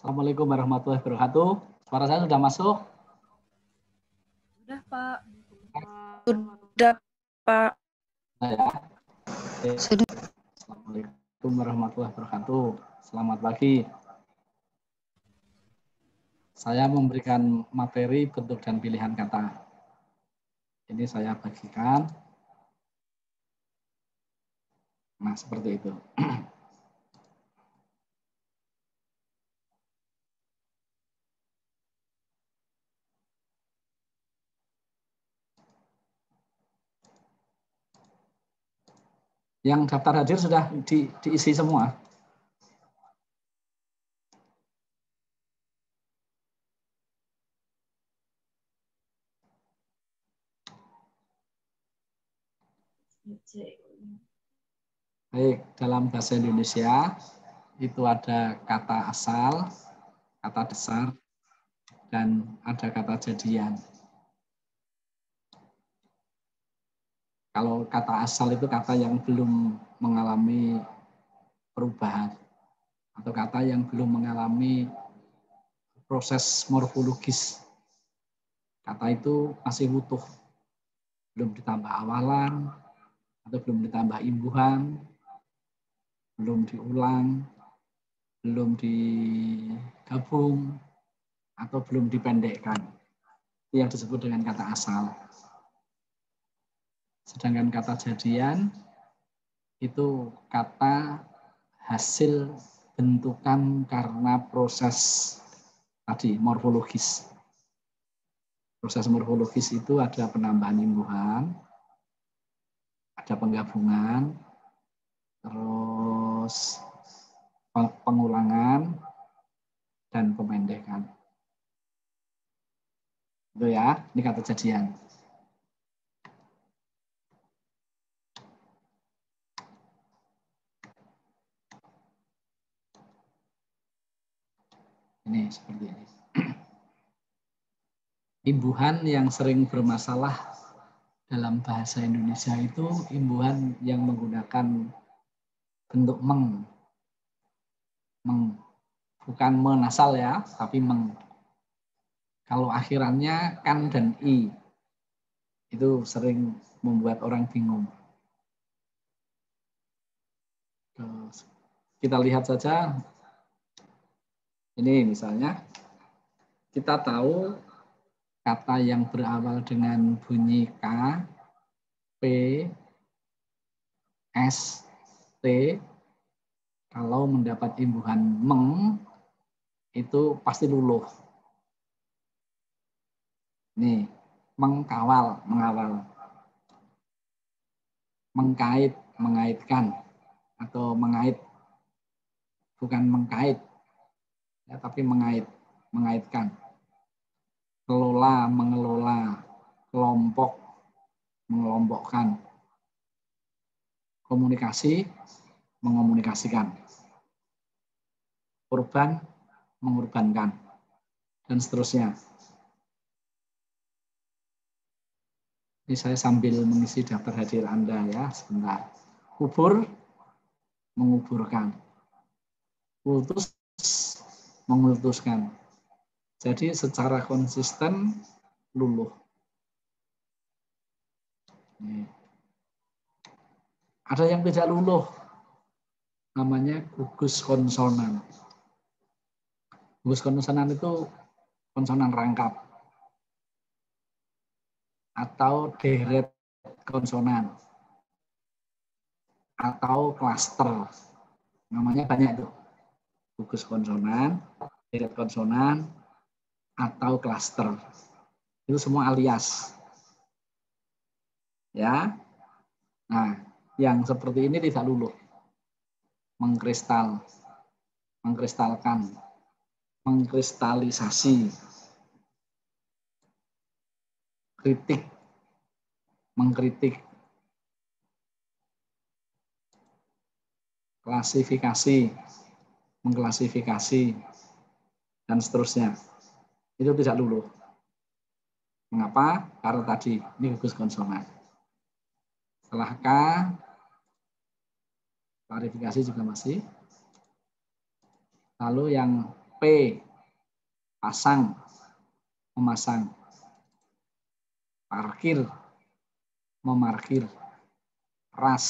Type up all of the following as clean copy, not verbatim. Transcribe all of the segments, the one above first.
Assalamualaikum warahmatullahi wabarakatuh. Suara saya sudah masuk? Sudah, Pak. Sudah, Pak. Ya. Sudah. Assalamualaikum warahmatullahi wabarakatuh. Selamat pagi. Saya memberikan materi bentuk dan pilihan kata. Ini saya bagikan. Nah, seperti itu. Yang daftar hadir sudah diisi semua. Baik, dalam bahasa Indonesia itu ada kata asal, kata dasar, dan ada kata jadian. Kalau kata asal itu kata yang belum mengalami perubahan atau kata yang belum mengalami proses morfologis. Kata itu masih utuh, belum ditambah awalan atau belum ditambah imbuhan, belum diulang, belum digabung, atau belum dipendekkan. Itu yang disebut dengan kata asal. Sedangkan kata jadian itu kata hasil bentukan karena proses tadi morfologis. Proses morfologis itu ada penambahan imbuhan, ada penggabungan, terus pengulangan, dan pemendekan. Itu ya, ini kata jadian. Ini seperti ini. Imbuhan yang sering bermasalah dalam bahasa Indonesia itu imbuhan yang menggunakan bentuk meng. Meng. Bukan menasal ya, tapi meng. Kalau akhirannya kan dan i, itu sering membuat orang bingung. Terus kita lihat saja, ini misalnya, kita tahu kata yang berawal dengan bunyi K, P, S, T, kalau mendapat imbuhan meng, itu pasti luluh. Nih, mengkawal, mengawal. Mengkait, mengaitkan. Atau mengait, bukan mengkait, ya, tapi mengait, mengaitkan. Kelola, mengelola. Kelompok, mengelompokkan. Komunikasi, mengomunikasikan. Korban, mengorbankan. Dan seterusnya. Ini saya sambil mengisi daftar hadir Anda ya, sebentar. Kubur, menguburkan. Kultus, mengutuskan. Jadi secara konsisten luluh. Nih. Ada yang tidak luluh, namanya gugus konsonan. Gugus konsonan itu konsonan rangkap atau deret konsonan atau klaster. Namanya banyak itu. Gugus konsonan, deret konsonan, atau klaster. Itu semua alias. Ya. Nah, yang seperti ini tidak luluh. Mengkristal, mengkristalkan, mengkristalisasi, kritik, mengkritik, klasifikasi, mengklasifikasi, dan seterusnya. Itu tidak luluh. Mengapa? Karena tadi ini gugus konsonan. Setelah K, klarifikasi juga masih. Lalu yang P, pasang, memasang. Parkir, memarkir. Ras,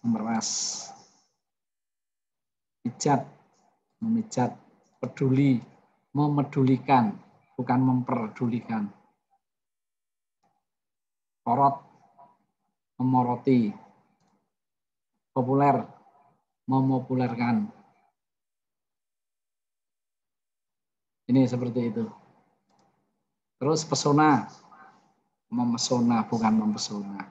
memeras. Pijat, memijat. Peduli, memedulikan, bukan memperdulikan. Porot, memoroti. Populer, memopulerkan. Ini seperti itu. Terus pesona, memesona, bukan mempesona.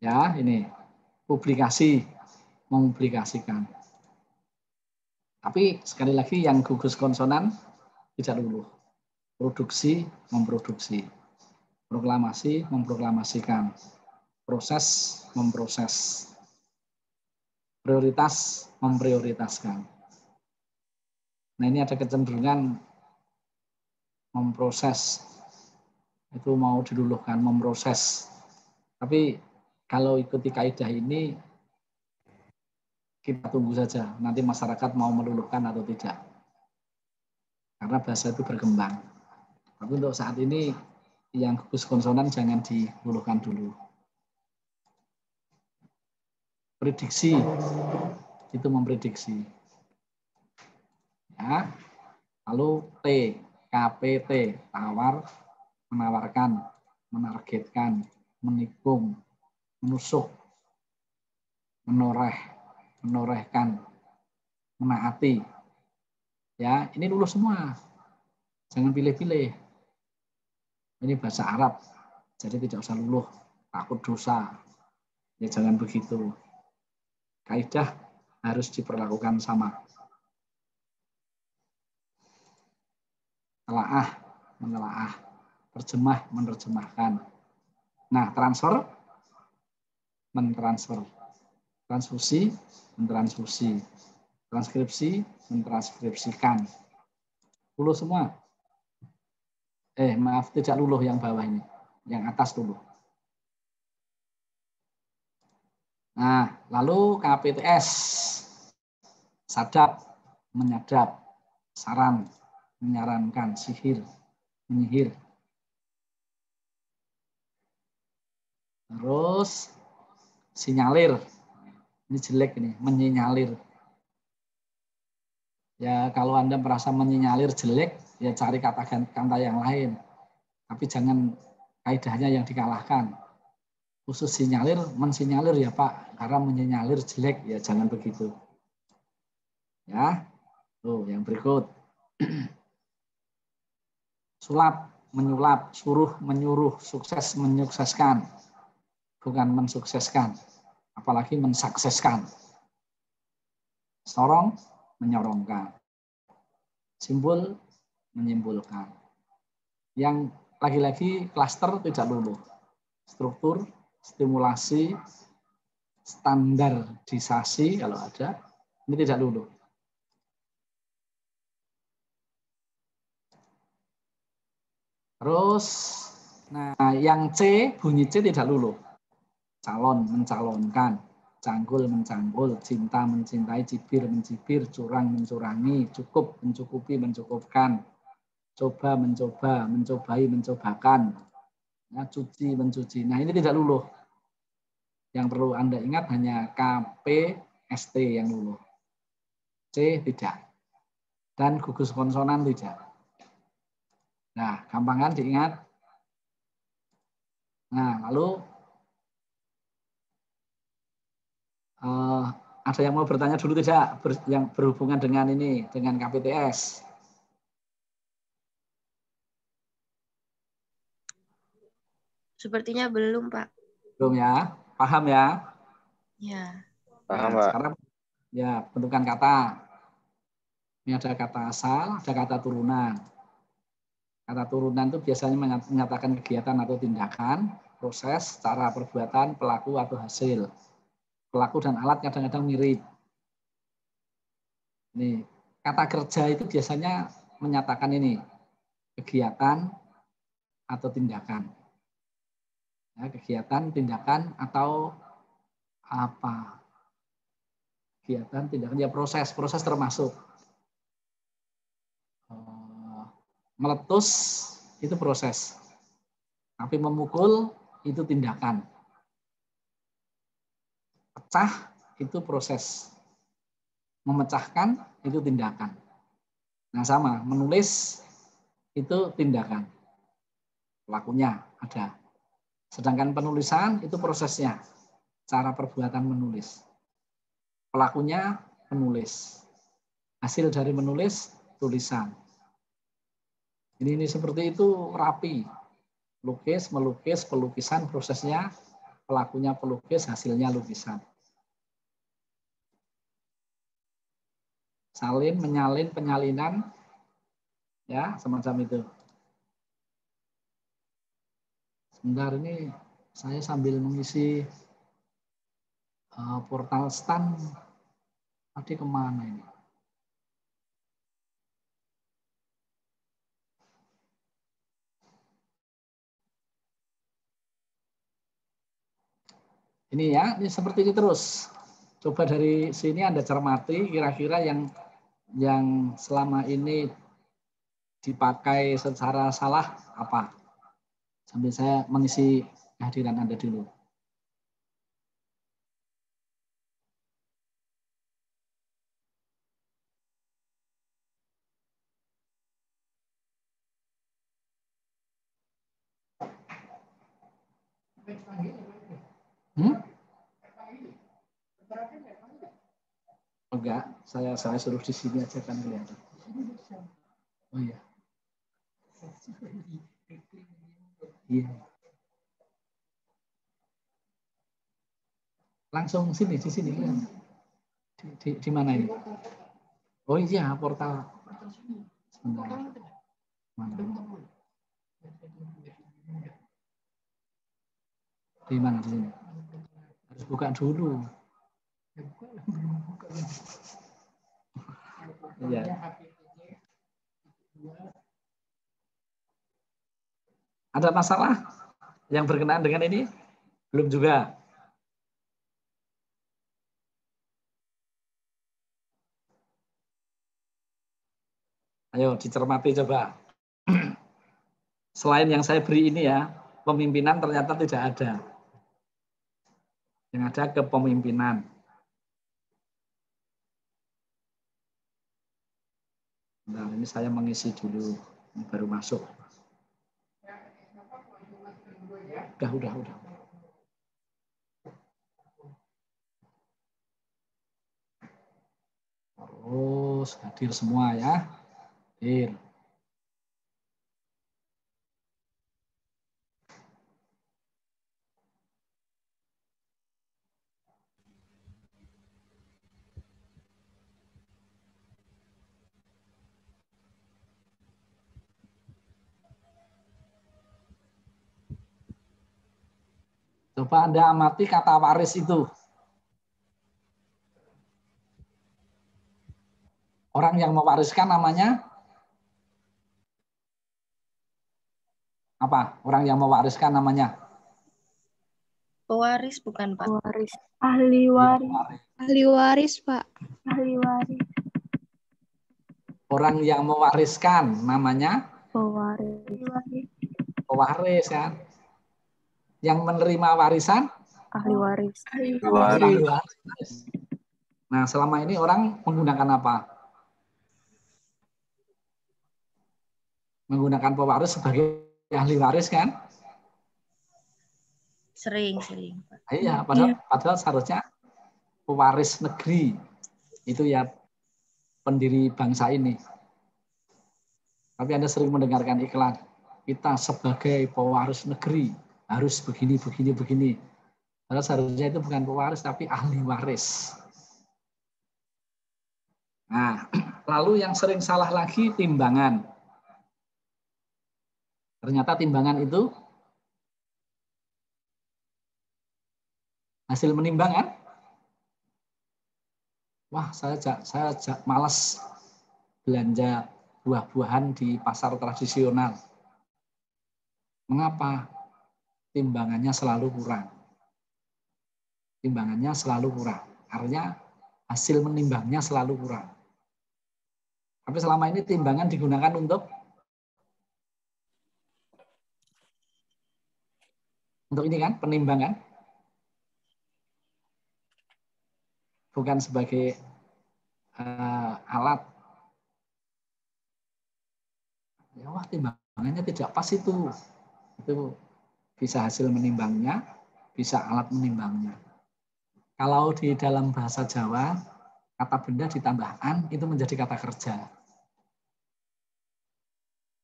Ya, ini publikasi, mempublikasikan. Tapi sekali lagi yang gugus konsonan tidak luluh. Produksi, memproduksi. Proklamasi, memproklamasikan. Proses, memproses. Prioritas, memprioritaskan. Nah, ini ada kecenderungan memproses. Itu mau diluluhkan, memproses. Tapi kalau ikuti kaidah ini, kita tunggu saja. Nanti masyarakat mau meluluhkan atau tidak. Karena bahasa itu berkembang. Tapi untuk saat ini, yang gugus konsonan jangan diluluhkan dulu. Prediksi, itu memprediksi. Ya. Lalu T, KPT, tawar, menawarkan, menargetkan, menikung, menusuk, menoreh, menorehkan, menaati. Ya, ini lulus semua. Jangan pilih-pilih. Ini bahasa Arab, jadi tidak usah luluh, takut dosa. Ya jangan begitu. Kaidah harus diperlakukan sama. Telaah, menelaah. Terjemah, menerjemahkan. Nah, transfer, mentransfer. Transfusi, mentransfusi. Transkripsi, mentranskripsikan. Luluh semua. Maaf, tidak luluh yang bawah ini. Yang atas luluh. Nah, lalu KPTS. Sadap, menyadap. Saran, menyarankan. Sihir, menyihir. Terus sinyalir. Ini jelek ini, menyinyalir. Ya kalau Anda merasa menyinyalir jelek, ya cari kata-kata yang lain. Tapi jangan kaidahnya yang dikalahkan. Khusus sinyalir, mensinyalir ya Pak, karena menyinyalir jelek, ya jangan begitu. Ya, tuh yang berikut. Sulap, menyulap, suruh, menyuruh, sukses, menyukseskan. Bukan mensukseskan, apalagi mensukseskan. Sorong, menyorongkan. Simbol, menyimpulkan. Yang lagi-lagi klaster tidak luluh. Struktur, stimulasi, standarisasi kalau ada, ini tidak luluh. Terus, nah yang C, bunyi C tidak luluh. Calon, mencalonkan. Canggul, mencanggul. Cinta, mencintai. Cibir, mencibir. Curang, mencurangi. Cukup, mencukupi, mencukupkan. Coba, mencoba. Mencobai, mencobakan. Ya, cuci, mencuci. Nah ini tidak luluh. Yang perlu Anda ingat hanya KPST yang luluh. C tidak. Dan gugus konsonan tidak. Nah, gampangan diingat. Nah, lalu ada yang mau bertanya dulu tidak yang berhubungan dengan ini, dengan KPTS? Sepertinya belum, Pak. Belum ya? Paham ya? Ya. Paham, Nah, Pak. sekarang ya bentukan kata. Ini ada kata asal, ada kata turunan. Kata turunan itu biasanya menyatakan kegiatan atau tindakan, proses, cara perbuatan, pelaku atau hasil. Pelaku dan alat kadang-kadang mirip. Nih, kata kerja itu biasanya menyatakan ini, kegiatan atau tindakan. Ya, kegiatan, tindakan, atau apa? kegiatan, tindakan, ya proses termasuk. Meletus itu proses. Tapi memukul itu tindakan. Pecah itu proses. Memecahkan itu tindakan. Nah sama, menulis itu tindakan. Pelakunya ada. Sedangkan penulisan itu prosesnya. Cara perbuatan menulis. Pelakunya penulis. Hasil dari menulis tulisan. Ini seperti itu rapi. Lukis, melukis, pelukisan prosesnya. Pelakunya pelukis, hasilnya lukisan. Salin, menyalin, penyalinan, ya semacam itu. Sebentar ini saya sambil mengisi portal stand. Tadi kemana ini? Ini ya, ini seperti ini terus. Coba dari sini Anda cermati kira-kira yang selama ini dipakai secara salah apa? Sambil saya mengisi kehadiran Anda dulu. Enggak, saya suruh di sini aja kan kelihatan. Oh iya. Iya. Langsung sini, di sini. Di mana ini? Oh iya, portal. Sebentar. Mana? Di mana di sini? Harus buka dulu. Iya. Ada masalah yang berkenaan dengan ini? Belum juga. Ayo dicermati coba. Selain yang saya beri ini ya, pemimpinan ternyata tidak ada. Yang ada kepemimpinan. Nah, ini saya mengisi dulu, ini baru masuk. Udah. Terus hadir semua ya. Hadir. Coba Anda amati kata waris itu. Orang yang mewariskan namanya apa? Orang yang mewariskan namanya? Pewaris bukan, Pak? Pewaris. Ahli waris. Ahli waris, Pak. Ahli waris. Orang yang mewariskan namanya? Pewaris. Pewaris kan. Yang menerima warisan? Ahli waris. Ahli waris. Nah, selama ini orang menggunakan apa? Menggunakan pewaris sebagai ahli waris kan? Sering. Iya, padahal seharusnya pewaris negeri itu ya pendiri bangsa ini. Tapi Anda sering mendengarkan iklan, kita sebagai pewaris negeri harus begini. Padahal seharusnya itu bukan pewaris tapi ahli waris. Nah, lalu yang sering salah lagi timbangan. Ternyata timbangan itu hasil menimbang kan? Wah, saya malas belanja buah-buahan di pasar tradisional. Mengapa? Timbangannya selalu kurang. Artinya hasil menimbangnya selalu kurang. Tapi selama ini timbangan digunakan untuk ini kan, penimbangan. Bukan sebagai alat. Ya, wah, timbangannya tidak pas itu. Itu bisa hasil menimbangnya, bisa alat menimbangnya. Kalau di dalam bahasa Jawa, kata benda ditambah an itu menjadi kata kerja.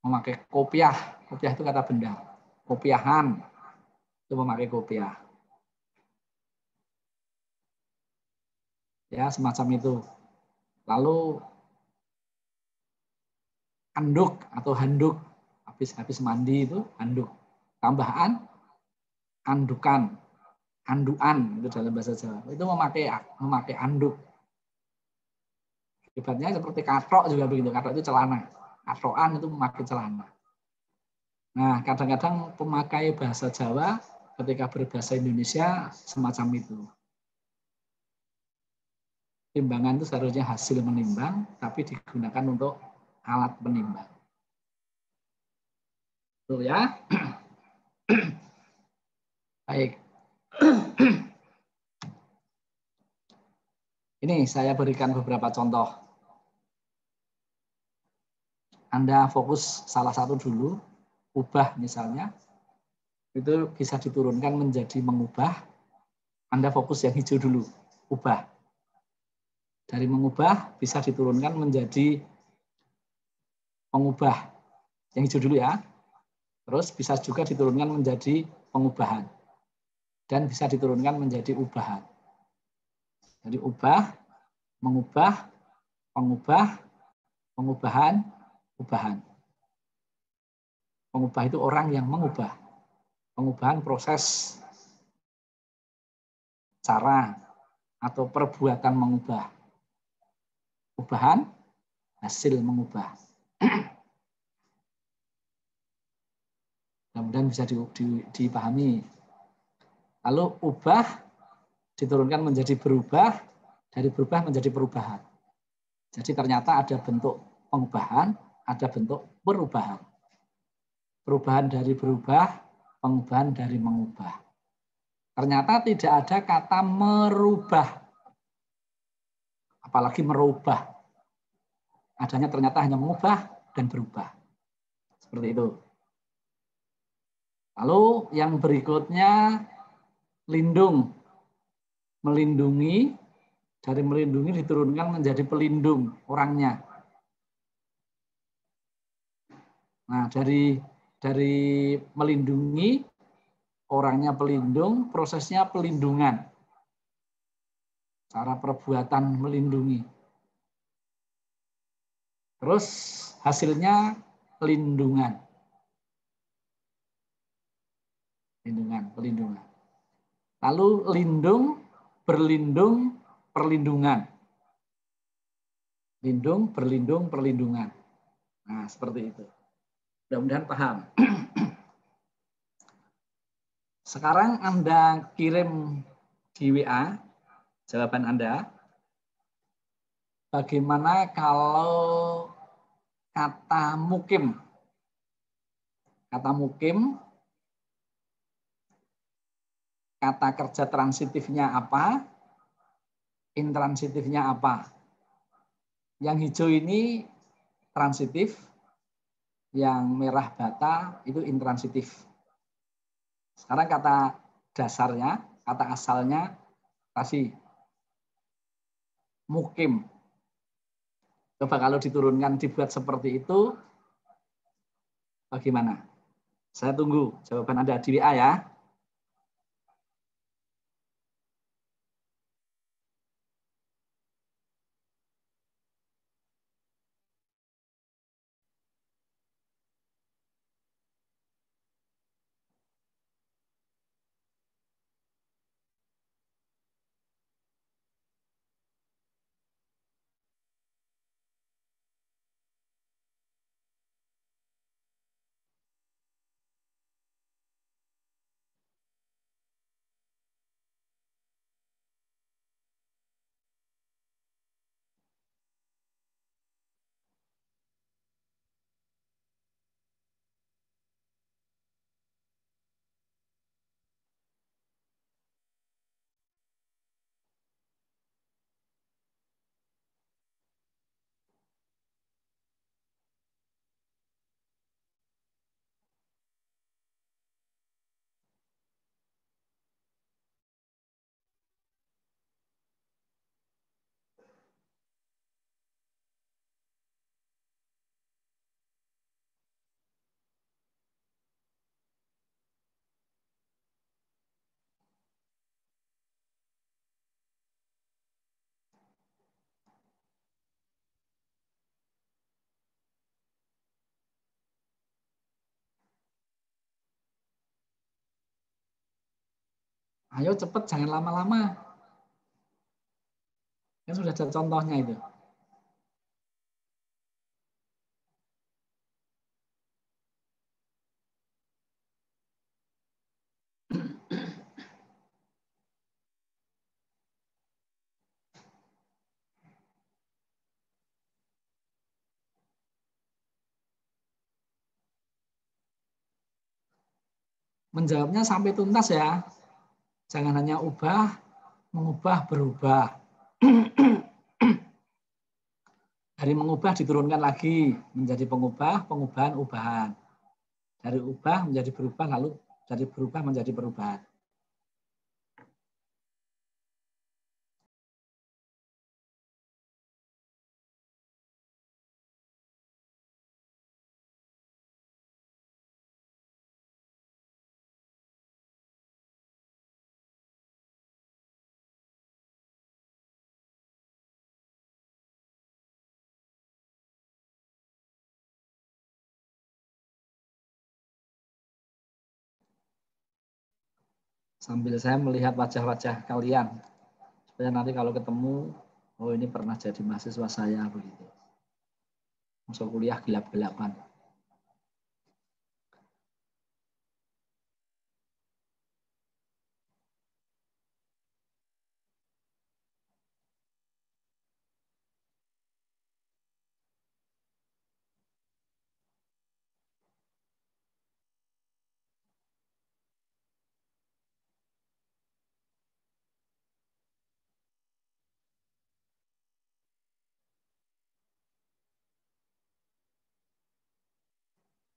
Memakai kopiah, kopiah itu kata benda. Kopiahan itu memakai kopiah. Ya, semacam itu. Lalu anduk atau handuk, habis mandi itu handuk. Tambahan andukan, anduan itu dalam bahasa Jawa. Itu memakai anduk. Ibaratnya seperti katrok juga begitu. Katrok itu celana. Katrokan itu memakai celana. Nah, kadang-kadang pemakai bahasa Jawa ketika berbahasa Indonesia semacam itu. Timbangan itu seharusnya hasil menimbang, tapi digunakan untuk alat penimbang. Betul ya? Baik. Ini saya berikan beberapa contoh. Anda fokus salah satu dulu, ubah misalnya, itu bisa diturunkan menjadi mengubah. Anda fokus yang hijau dulu, ubah. Dari mengubah bisa diturunkan menjadi pengubah. Yang hijau dulu ya. Terus bisa juga diturunkan menjadi pengubahan. Dan bisa diturunkan menjadi ubahan. Jadi ubah, mengubah, pengubah, pengubahan, ubahan. Pengubah itu orang yang mengubah. Pengubahan proses cara atau perbuatan mengubah. Ubahan, hasil mengubah. Mudah-mudahan bisa dipahami. Lalu ubah diturunkan menjadi berubah, dari berubah menjadi perubahan. Jadi ternyata ada bentuk pengubahan, ada bentuk perubahan. Perubahan dari berubah, pengubahan dari mengubah. Ternyata tidak ada kata merubah, apalagi merubah. Adanya ternyata hanya mengubah dan berubah. Seperti itu. Lalu yang berikutnya, lindung. Melindungi, dari melindungi diturunkan menjadi pelindung orangnya. Nah, dari melindungi, orangnya pelindung, prosesnya pelindungan. Cara perbuatan melindungi. Terus hasilnya pelindungan. Pelindungan. Lalu lindung, berlindung, perlindungan. Lindung, berlindung, perlindungan. Nah, seperti itu. Mudah-mudahan paham. Sekarang Anda kirim di WA jawaban Anda. Bagaimana kalau kata mukim? Kata mukim, kata kerja transitifnya apa? Intransitifnya apa? Yang hijau ini transitif, yang merah bata itu intransitif. Sekarang kata dasarnya, kata asalnya kasih mukim. Coba kalau diturunkan dibuat seperti itu, bagaimana? Saya tunggu jawaban Anda di WA ya. Ayo cepet, jangan lama-lama. Kan sudah ada contohnya itu. Menjawabnya sampai tuntas ya. Jangan hanya ubah, mengubah, berubah. Dari mengubah diturunkan lagi menjadi pengubah, pengubahan, ubahan. Dari ubah menjadi berubah, lalu dari berubah menjadi perubahan. Sambil saya melihat wajah-wajah kalian. Supaya nanti kalau ketemu, oh ini pernah jadi mahasiswa saya begitu. Masuk kuliah gelap-gelapan.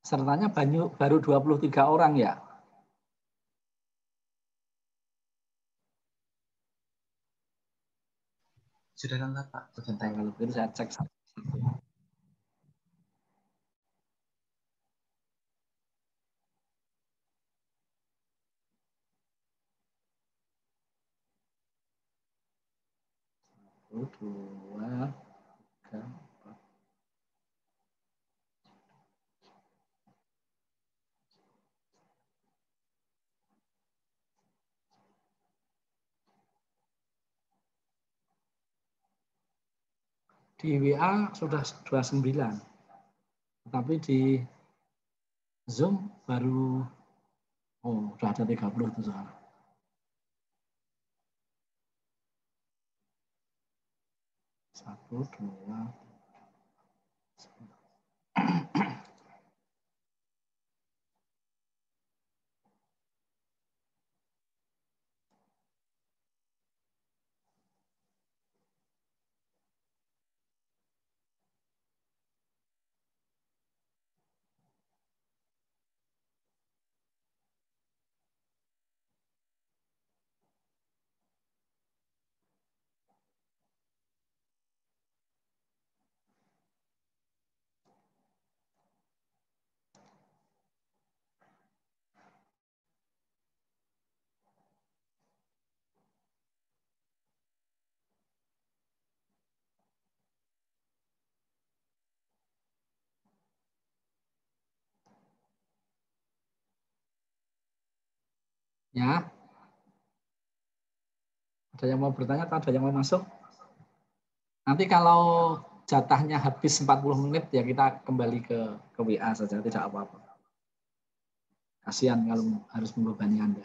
Sertanya baru 23 orang ya. Sudah lengkap Pak. Sebentar kalau begitu saya cek satu. Satu, dua, tiga, empat. Di WA sudah 29. Tapi di Zoom baru sudah ada 30 itu sekarang. Satu, dua, ya. Ada yang mau bertanya atau ada yang mau masuk? Nanti kalau jatahnya habis 40 menit ya kita kembali ke WA saja, tidak apa-apa. Kasihan kalau harus membebani Anda.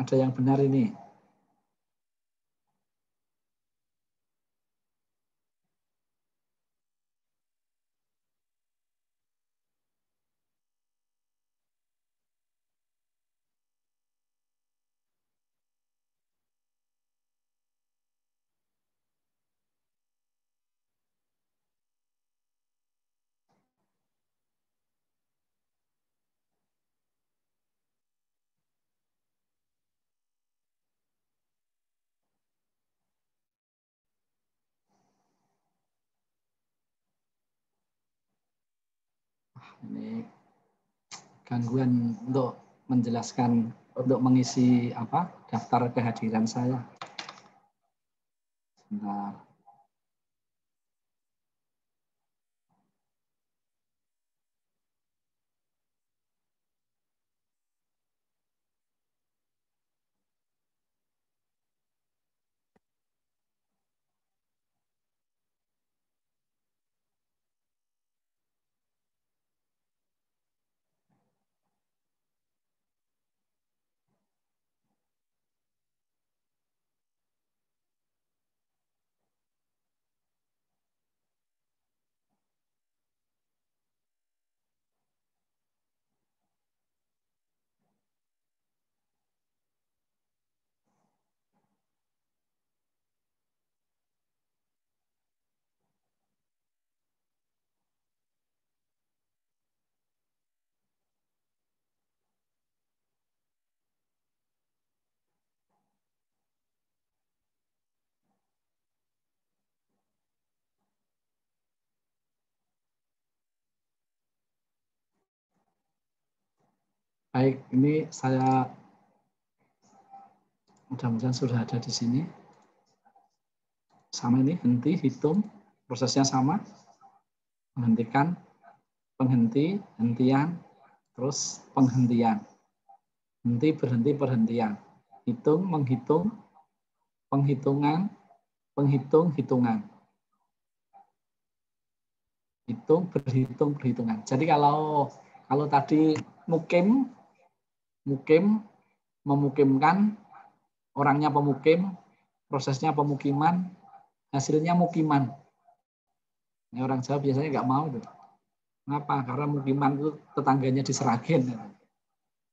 Ada yang benar ini. Ini gangguan untuk menjelaskan, untuk mengisi apa daftar kehadiran saya. Sebentar. Baik, ini saya mudah-mudahan sudah ada di sini. Sama ini, henti, hitung, prosesnya sama. Menghentikan, penghenti, hentian, terus penghentian. Henti, berhenti, perhentian. Hitung, menghitung, penghitungan, penghitung, hitungan. Hitung, berhitung, perhitungan. Jadi kalau tadi mukim memukimkan, orangnya pemukim, prosesnya pemukiman, hasilnya mukiman. Ini orang Jawa biasanya nggak mau tuh. Kenapa? Karena mukiman itu tetangganya di Seragen.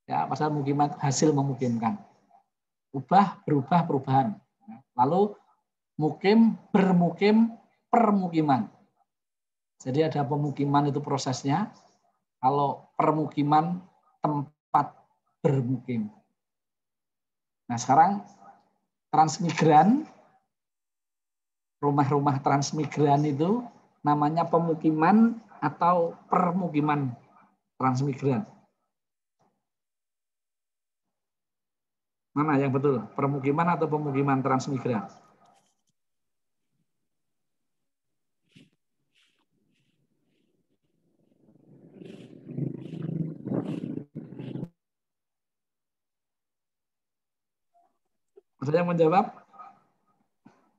Ya, pasal mukiman hasil memukimkan. Berubah, perubahan. Lalu mukim, bermukim, permukiman. Jadi ada pemukiman itu prosesnya. Kalau permukiman tempat bermukim. Nah sekarang transmigran, rumah-rumah transmigran itu namanya pemukiman atau permukiman transmigran. Mana yang betul? Permukiman atau pemukiman transmigran? Ada yang menjawab?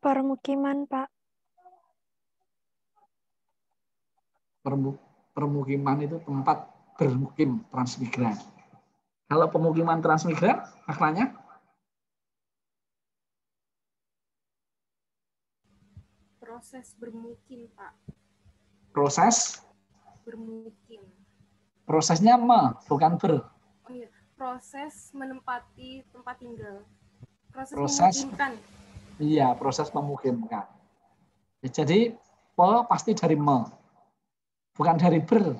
Permukiman, Pak. Permukiman itu tempat bermukim transmigran. Kalau pemukiman transmigran, maknanya? Proses bermukim, Pak. Proses? Bermukim. Prosesnya bukan ber. Oh iya, proses menempati tempat tinggal. Proses memukimkan. Iya, proses memukimkan. Jadi pasti dari me. Bukan dari ber.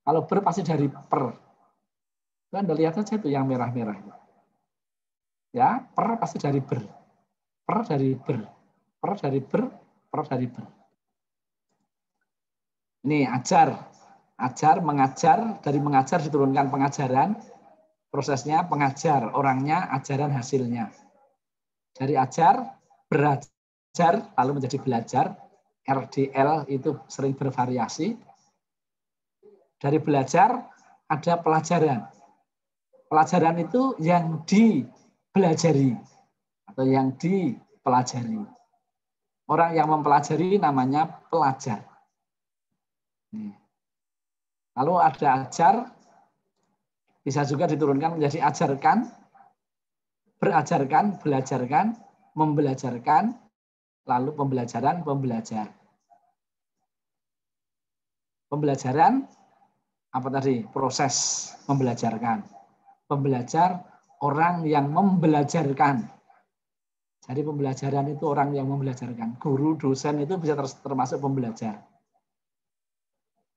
Kalau ber pasti dari per. Anda lihat saja itu yang merah-merah. Ya, per pasti dari ber. Per dari ber. Per dari ber. Per dari ber. Ini ajar. Ajar, mengajar. Dari mengajar diturunkan pengajaran. Prosesnya pengajar. Orangnya, ajaran hasilnya. Dari ajar, belajar, lalu menjadi belajar. RDL itu sering bervariasi. Dari belajar ada pelajaran. Pelajaran itu yang dipelajari atau yang dipelajari. Orang yang mempelajari namanya pelajar. Lalu ada ajar, bisa juga diturunkan menjadi ajarkan. berajarkan, belajarkan, membelajarkan, lalu pembelajaran, pembelajar. Pembelajaran, apa tadi? Proses membelajarkan. Pembelajar, orang yang membelajarkan. Jadi pembelajaran itu orang yang membelajarkan. Guru, dosen itu bisa termasuk pembelajar.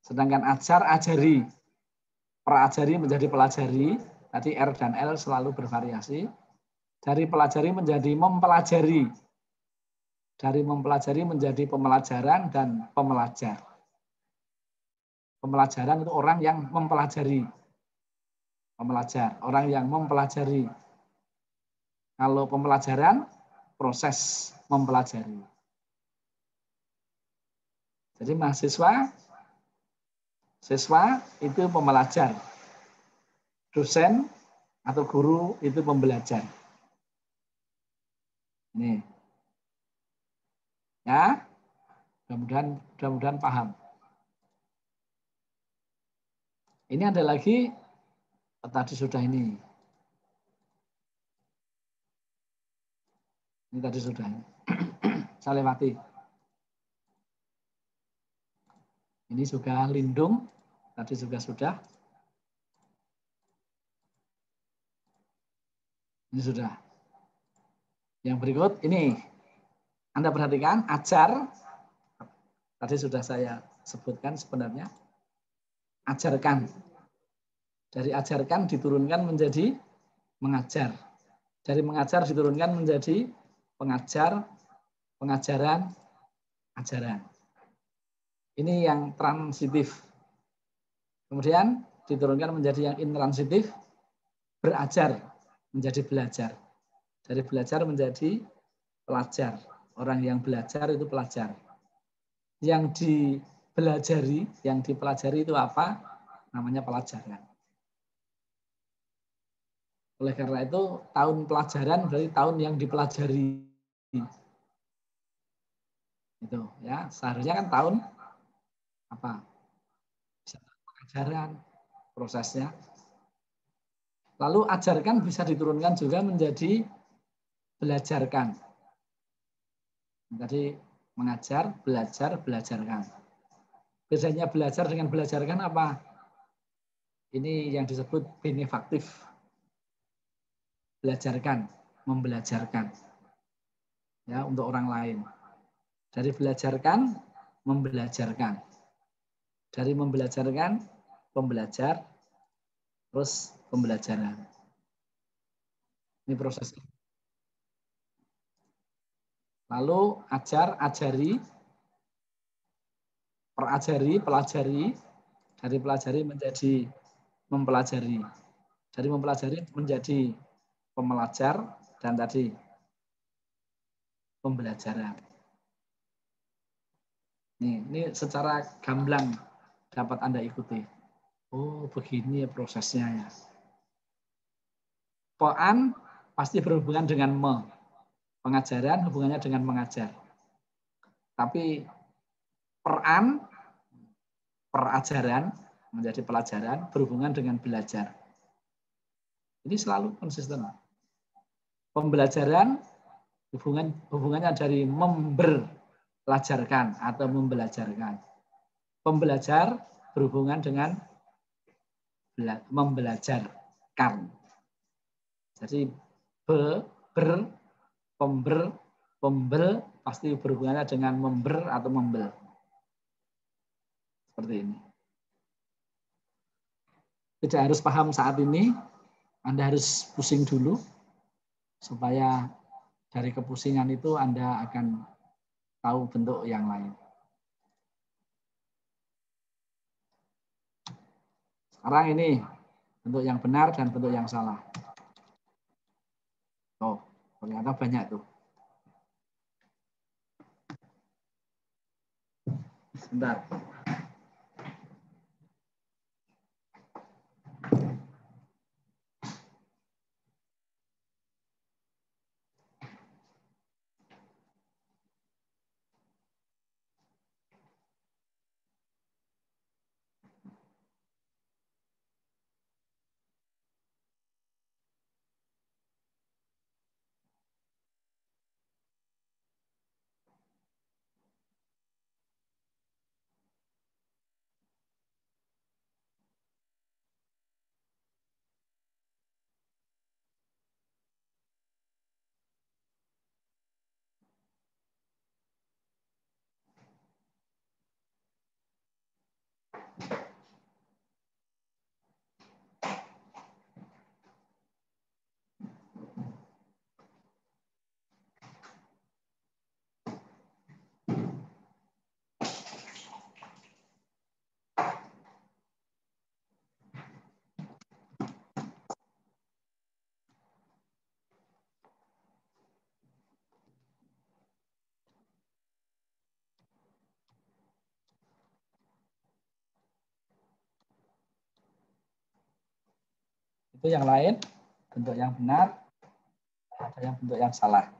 Sedangkan ajar, ajari. Perajari menjadi pelajari. Tadi R dan L selalu bervariasi. Dari pelajari menjadi mempelajari. Dari mempelajari menjadi pembelajaran dan pembelajar. Pembelajaran itu orang yang mempelajari. Pembelajar, orang yang mempelajari. Kalau pembelajaran, proses mempelajari. Jadi siswa itu pembelajar. Dosen atau guru itu pembelajar. Ini. Ya. Mudah-mudahan paham. Ini ada lagi, tadi sudah ini. Ini tadi sudah. Saya lewati. Ini juga lindung, tadi juga sudah. Ini sudah. Yang berikut ini. Anda perhatikan, ajar. Tadi sudah saya sebutkan sebenarnya. Ajarkan. Dari ajarkan diturunkan menjadi mengajar. Dari mengajar diturunkan menjadi pengajar, pengajaran, ajaran. Ini yang transitif. Kemudian diturunkan menjadi yang intransitif, berajar, menjadi belajar. Dari belajar menjadi pelajar. Orang yang belajar itu pelajar. Yang dipelajari, yang dipelajari itu apa? Namanya pelajaran. Oleh karena itu, tahun pelajaran berarti tahun yang dipelajari. Itu ya, seharusnya kan tahun apa? Pengajaran, prosesnya. Lalu ajarkan bisa diturunkan juga menjadi belajarkan. Tadi mengajar, belajar, belajarkan. Bedanya belajar dengan belajarkan apa? Ini yang disebut benefaktif. Belajarkan, membelajarkan. Ya, untuk orang lain. Dari belajarkan, membelajarkan. Dari membelajarkan, pembelajar, terus pembelajaran. Ini prosesnya. Lalu ajar, ajari, perajari, pelajari, dari pelajari menjadi mempelajari, dari mempelajari menjadi pembelajar, dan tadi pembelajaran. Ini secara gamblang dapat Anda ikuti. Oh, begini ya prosesnya ya. Poan pasti berhubungan dengan me. Pengajaran hubungannya dengan mengajar. Tapi peran, perajaran menjadi pelajaran berhubungan dengan belajar. Ini selalu konsisten. Pembelajaran hubungannya dari membelajarkan atau membelajarkan. Pembelajar berhubungan dengan membelajarkan. Jadi pembel pasti berhubungannya dengan member atau membel. Seperti ini. Tidak harus paham saat ini, Anda harus pusing dulu, supaya dari kepusingan itu Anda akan tahu bentuk yang lain. Sekarang ini bentuk yang benar dan bentuk yang salah. Oh, ternyata banyak tuh. Sebentar. Itu yang lain, bentuk yang benar, ada yang bentuk yang salah.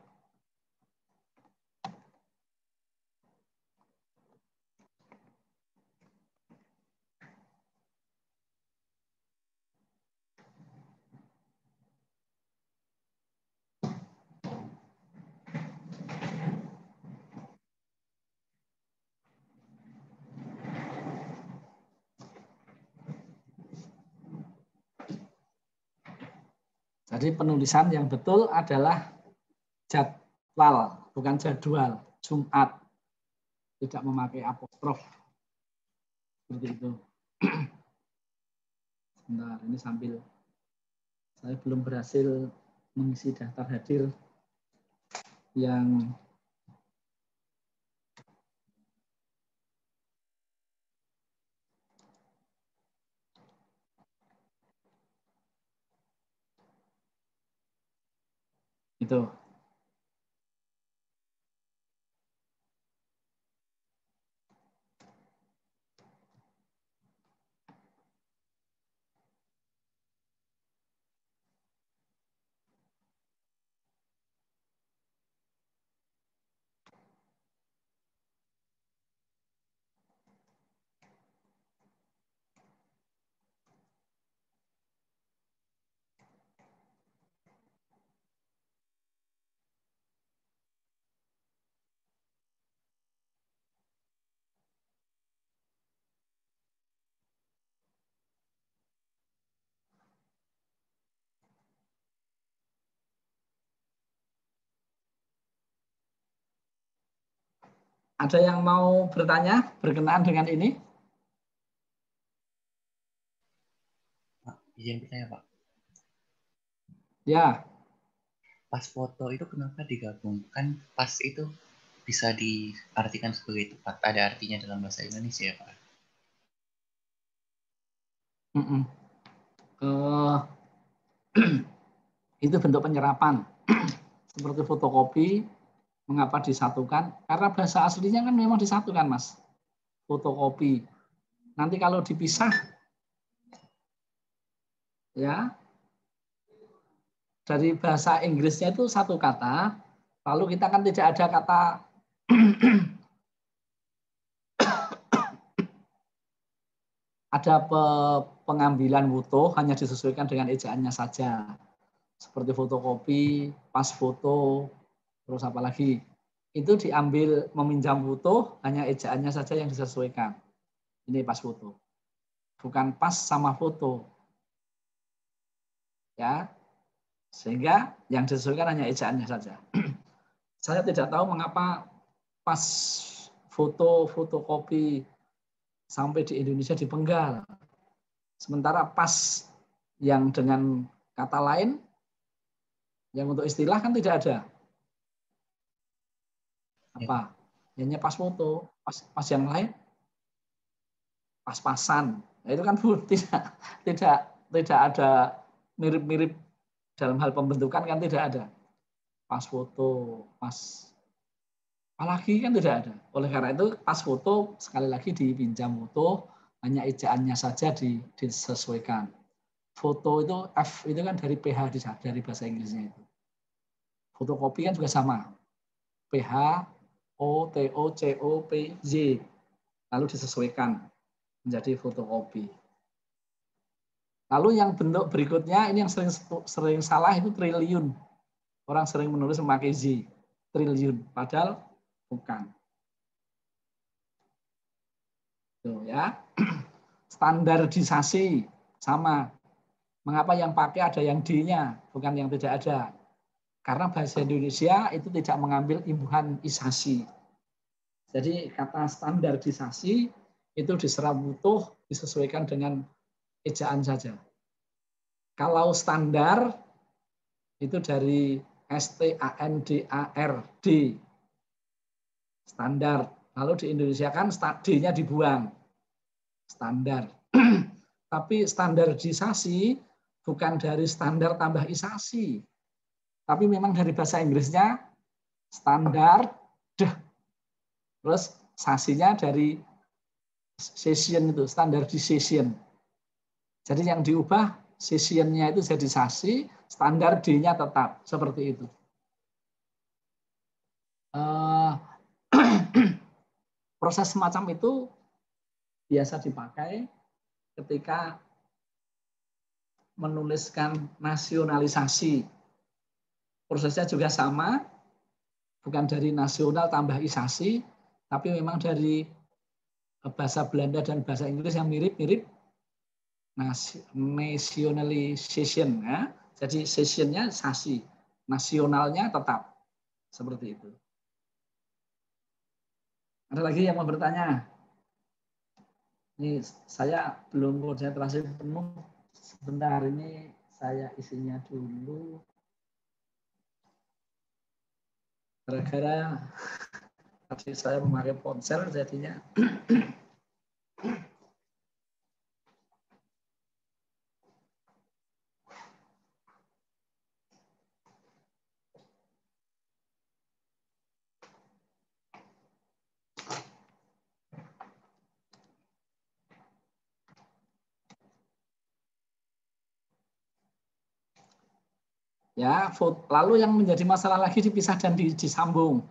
Jadi penulisan yang betul adalah jadwal, bukan jadwal. Jumat. Tidak memakai apostrof. Seperti itu. Sebentar, ini sambil saya belum berhasil mengisi daftar hadir yang itu. Ada yang mau bertanya berkenaan dengan ini? Pak, izin bertanya, Pak. Ya. Pas foto itu kenapa digabungkan? Pas itu bisa diartikan sebagai tepat. Ada artinya dalam bahasa Indonesia, Pak. Itu bentuk penyerapan. Seperti fotokopi, mengapa disatukan? Karena bahasa aslinya kan memang disatukan, Mas. Fotokopi. Nanti kalau dipisah, ya, dari bahasa Inggrisnya itu satu kata, lalu kita kan tidak ada kata ada pengambilan wutuh, hanya disesuaikan dengan ejaannya saja. Seperti fotokopi, pas foto, terus apa lagi? Itu diambil meminjam wutuh, hanya ejaannya saja yang disesuaikan. Ini pas foto. Bukan pas sama foto. Ya. Sehingga yang disesuaikan hanya ejaannya saja. Saya tidak tahu mengapa pas fotokopi sampai di Indonesia dipenggal. Sementara pas yang dengan kata lain, yang untuk istilah kan tidak ada. Apa? Hanya pas foto, pas yang lain, pas-pasan. Nah, itu kan tidak ada mirip-mirip dalam hal pembentukan kan tidak ada. Pas foto, pas apalagi kan tidak ada. Oleh karena itu pas foto sekali lagi dipinjam foto, hanya ejaannya saja disesuaikan. Foto itu F itu kan dari PH dari bahasa Inggrisnya itu. Fotokopi kan juga sama. PH O T O C O P Z. Lalu disesuaikan menjadi fotokopi. Lalu yang bentuk berikutnya ini yang sering salah itu triliun. Orang sering menulis memakai Z. Triliun padahal bukan. Tuh ya. Standarisasi sama. Mengapa yang pakai ada yang D-nya, bukan yang tidak ada? Karena bahasa Indonesia itu tidak mengambil imbuhan isasi. Jadi kata standarisasi itu diserap wutuh disesuaikan dengan ejaan saja. Kalau standar itu dari STANDARD. Standar. Lalu di Indonesia kan D-nya dibuang. Standar. Tapi standarisasi bukan dari standar tambah isasi. Tapi memang dari bahasa Inggrisnya standar, terus sasinya dari session itu, standardization. Jadi yang diubah sessionnya itu jadi sasi, standar D-nya tetap seperti itu. Proses semacam itu biasa dipakai ketika menuliskan nasionalisasi. Prosesnya juga sama, bukan dari nasional tambah isasi, tapi memang dari bahasa Belanda dan bahasa Inggris yang mirip-mirip, nationalization. Ya. Jadi sessionnya sasi, nasionalnya tetap. Seperti itu. Ada lagi yang mau bertanya? Ini saya belum konsentrasi penuh. Sebentar, ini saya isinya dulu. Gara-gara tadi saya memakai ponsel jadinya. Ya, lalu yang menjadi masalah lagi dipisah dan disambung.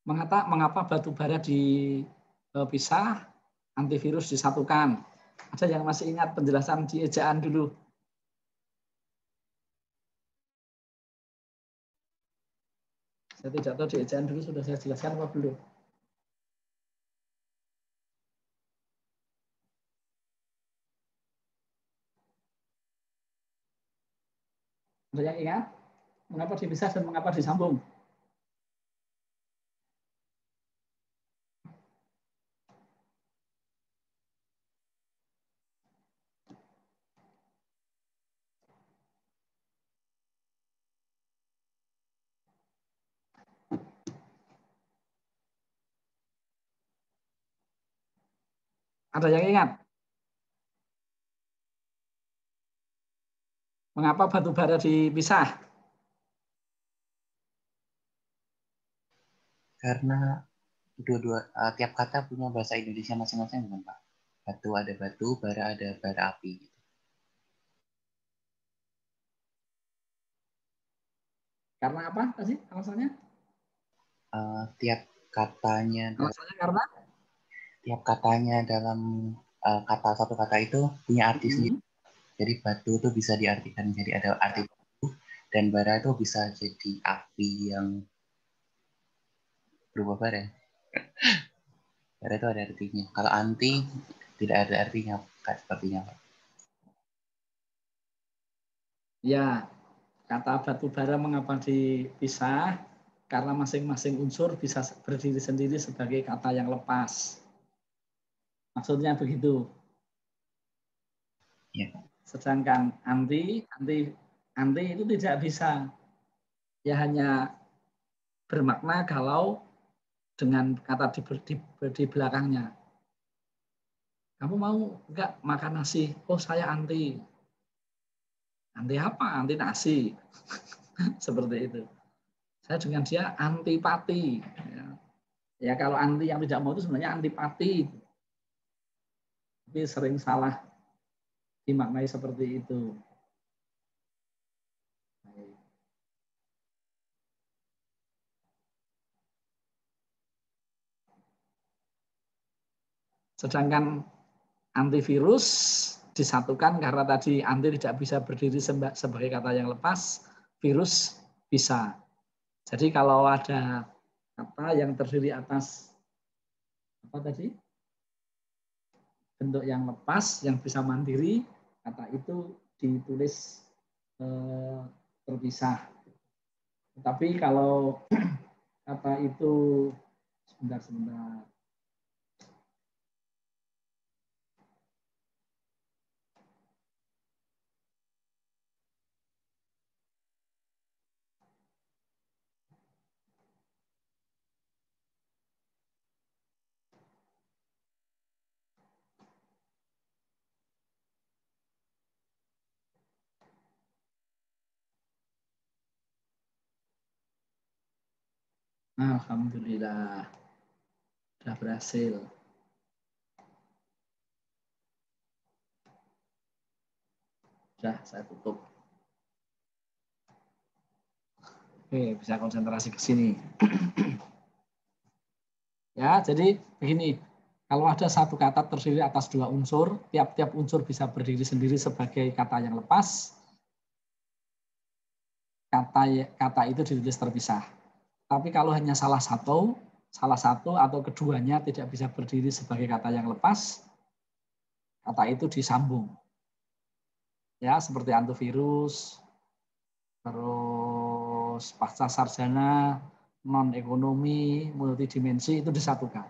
Mengapa batu bara dipisah, antivirus disatukan? Ada yang masih ingat penjelasan di ejaan dulu? Saya tidak tahu di ejaan dulu sudah saya jelaskan apa belum. Ada yang ingat? Mengapa dipisah dan mengapa disambung? Ada yang ingat? Mengapa batu bara dipisah? Karena tiap kata punya bahasa Indonesia masing-masing, bukan Pak? Batu ada batu, bara ada bara api. Karena apa tadi alasannya? Tiap katanya Alasannya karena? Tiap katanya dalam satu kata itu punya arti sendiri. Jadi batu itu bisa diartikan jadi ada arti batu, dan bara itu bisa jadi api yang berubah bara. Bara itu ada artinya. Kalau anti tidak ada artinya, sepertinya Pak. Ya, kata batu bara mengapa dipisah? Karena masing-masing unsur bisa berdiri sendiri sebagai kata yang lepas. Maksudnya begitu. Ya. Sedangkan anti itu tidak bisa. Ya hanya bermakna kalau dengan kata di belakangnya. Kamu mau enggak makan nasi? Oh, saya anti. Anti apa? Anti nasi. Seperti itu. Saya dengan dia antipati. Ya kalau anti yang tidak mau itu sebenarnya antipati. Tapi sering salah dimaknai seperti itu. Sedangkan antivirus disatukan karena tadi anti tidak bisa berdiri sebagai kata yang lepas, virus bisa. Jadi kalau ada kata yang terdiri atas apa tadi? Bentuk yang lepas, yang bisa mandiri, kata itu ditulis terpisah. Tetapi kalau kata itu sebentar. Alhamdulillah, sudah berhasil. Sudah, saya tutup. Oke, bisa konsentrasi ke sini. Ya, jadi begini. Kalau ada satu kata terdiri atas dua unsur, tiap-tiap unsur bisa berdiri sendiri sebagai kata yang lepas. Kata itu ditulis terpisah. Tapi kalau hanya salah satu atau keduanya tidak bisa berdiri sebagai kata yang lepas, kata itu disambung. Ya, seperti antivirus, terus pasca sarjana, non ekonomi, multidimensi itu disatukan.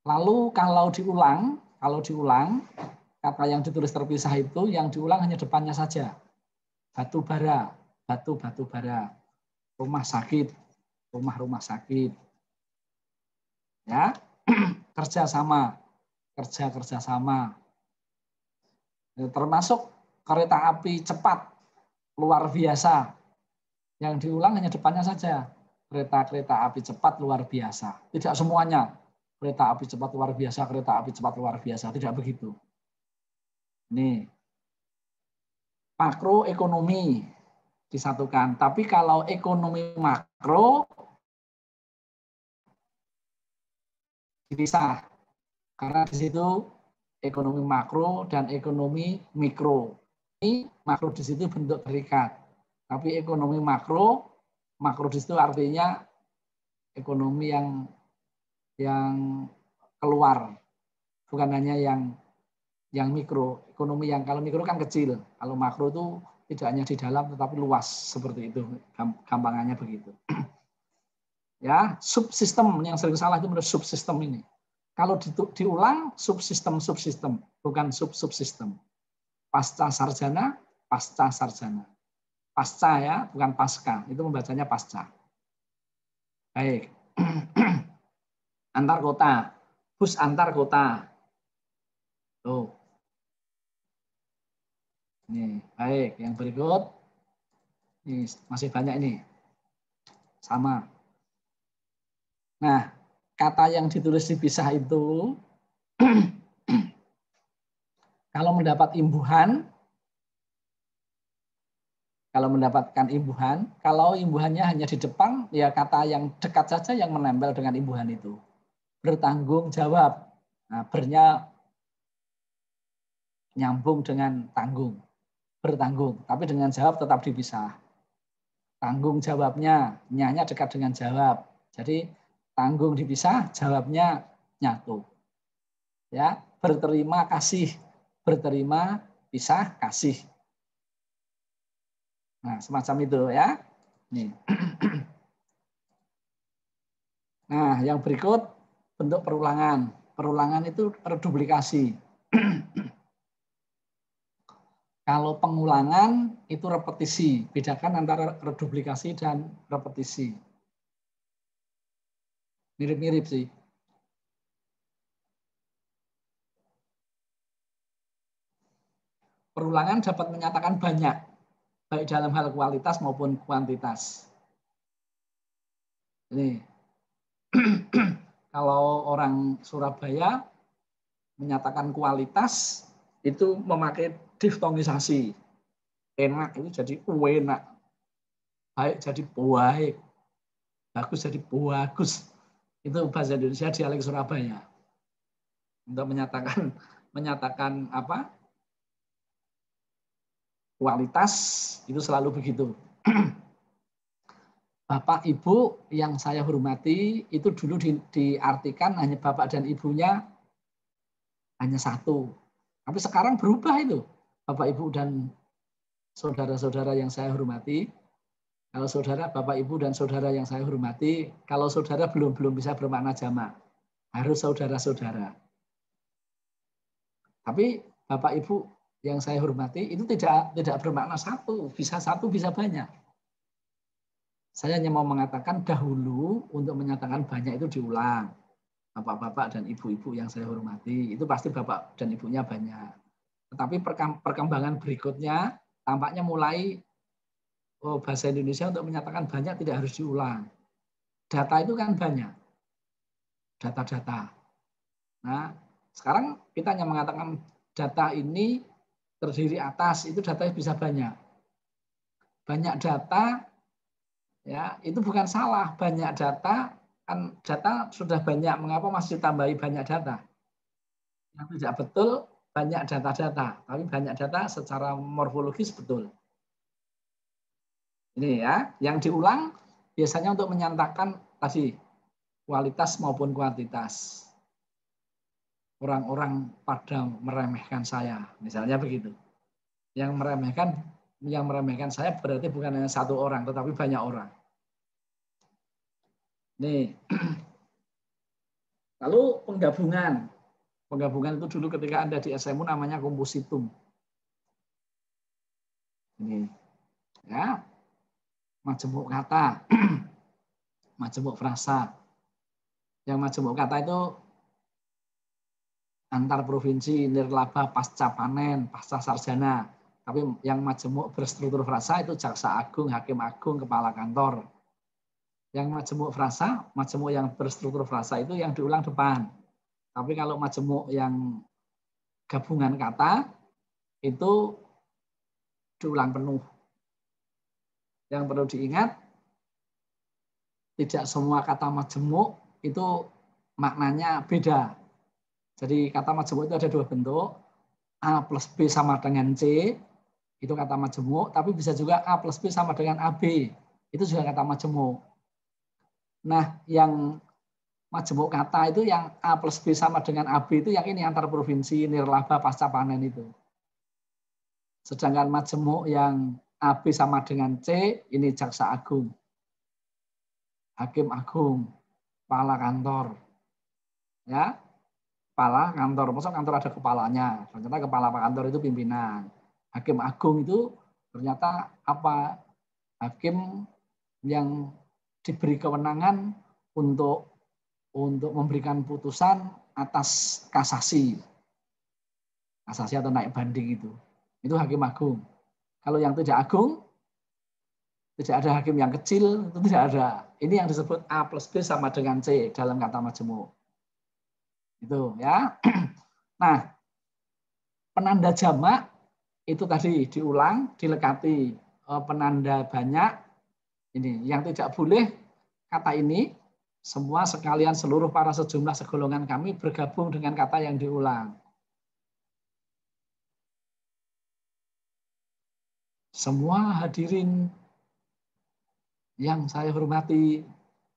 Lalu kalau diulang, kata yang ditulis terpisah itu yang diulang hanya depannya saja. Batu bara, batu bara. Rumah sakit, rumah sakit. Ya. Kerja sama. Termasuk kereta api cepat luar biasa. Yang diulang hanya depannya saja. Kereta api cepat luar biasa. Tidak semuanya. Kereta api cepat luar biasa, kereta api cepat luar biasa. Tidak begitu. Ini. Makroekonomi disatukan. Tapi kalau ekonomi makro dipisah. Karena di situ ekonomi makro dan ekonomi mikro. Ini makro di situ bentuk terikat. Tapi ekonomi makro di situ artinya ekonomi yang keluar, bukan hanya yang mikro. Ekonomi yang kalau mikro kan kecil, kalau makro itu tidak hanya di dalam tetapi luas, seperti itu gampangannya begitu. Ya, subsistem yang sering salah itu menurut subsistem ini. Kalau diulang subsistem, bukan subsistem. Pasca sarjana. Pasca ya, bukan pasca. Itu membacanya pasca. Baik. Antar kota. Bus antar kota. Tuh. Ini, baik. Yang berikut. Ini masih banyak ini. Sama. Nah, kata yang ditulis dipisah itu kalau mendapatkan imbuhan, kalau imbuhannya hanya di depan, ya kata yang dekat saja yang menempel dengan imbuhan itu. Bertanggung jawab. Nah, bernya nyambung dengan tanggung. Bertanggung, tapi dengan jawab tetap dipisah. Tanggung jawabnya, nyanya dekat dengan jawab. Jadi tanggung dipisah, jawabnya nyatu. Ya, berterima kasih. Berterima, pisah, kasih. Nah, semacam itu ya. Nih. Nah, yang berikut bentuk perulangan. Perulangan itu reduplikasi. Kalau pengulangan itu repetisi. Bedakan antara reduplikasi dan repetisi. Mirip-mirip sih. Perulangan dapat menyatakan banyak, baik dalam hal kualitas maupun kuantitas. Ini. Kalau orang Surabaya menyatakan kualitas itu memakai diftongisasi. Enak itu jadi enak. Baik jadi baik. Bagus jadi bagus. Itu bahasa Indonesia dialek Surabaya. Untuk menyatakan apa? Kualitas itu selalu begitu. Bapak Ibu yang saya hormati itu dulu diartikan hanya bapak dan ibunya hanya satu. Tapi sekarang berubah itu. Bapak Ibu dan saudara-saudara yang saya hormati. Kalau saudara, Bapak Ibu dan saudara yang saya hormati, kalau saudara belum bisa bermakna jamak. Harus saudara-saudara. Tapi Bapak Ibu yang saya hormati itu tidak bermakna satu, bisa banyak. Saya hanya mau mengatakan dahulu untuk menyatakan banyak itu diulang. Bapak-bapak dan ibu-ibu yang saya hormati, itu pasti bapak dan ibunya banyak. Tetapi perkembangan berikutnya tampaknya mulai bahasa Indonesia untuk menyatakan banyak tidak harus diulang. Data itu kan banyak. Data-data. Nah, sekarang kita hanya mengatakan data ini terdiri atas, itu datanya bisa banyak. Banyak data, ya itu bukan salah. Banyak data, kan data sudah banyak, mengapa masih tambahi banyak data? Yang tidak betul, banyak data-data. Tapi banyak data secara morfologis betul. Ini ya, yang diulang biasanya untuk menyatakan tadi kualitas maupun kuantitas. Orang-orang pada meremehkan saya, misalnya begitu. Yang meremehkan saya berarti bukan hanya satu orang, tetapi banyak orang. Nih, lalu penggabungan. Penggabungan itu dulu ketika Anda di SMU namanya kompositum. Ini, ya, majemuk kata, majemuk frasa. Yang majemuk kata itu antar provinsi, nirlaba, pasca panen, pasca sarjana. Tapi yang majemuk berstruktur frasa itu jaksa agung, hakim agung, kepala kantor. Yang majemuk frasa, majemuk yang berstruktur frasa itu yang diulang depan. Tapi kalau majemuk yang gabungan kata itu diulang penuh. Yang perlu diingat, tidak semua kata majemuk itu maknanya beda. Jadi kata majemuk itu ada dua bentuk, A plus B sama dengan C, itu kata majemuk, tapi bisa juga A plus B sama dengan AB, itu juga kata majemuk. Nah, yang majemuk kata itu yang A plus B sama dengan AB itu yang ini antar provinsi, nirlaba, pasca panen itu. Sedangkan majemuk yang AB sama dengan C, ini jaksa agung, hakim agung, kepala kantor. Ya, kepala kantor, maksudnya kantor ada kepalanya, ternyata kepala kantor itu pimpinan. Hakim agung itu ternyata apa? Hakim yang diberi kewenangan untuk memberikan putusan atas kasasi atau naik banding itu hakim agung. Kalau yang tidak agung, tidak ada hakim yang kecil, itu tidak ada. Ini yang disebut A plus B sama dengan C dalam kata majemuk. Itu ya. Nah, penanda jamak itu tadi diulang, dilekati penanda banyak. Ini yang tidak boleh kata ini semua sekalian seluruh para sejumlah segolongan kami bergabung dengan kata yang diulang. Semua hadirin yang saya hormati,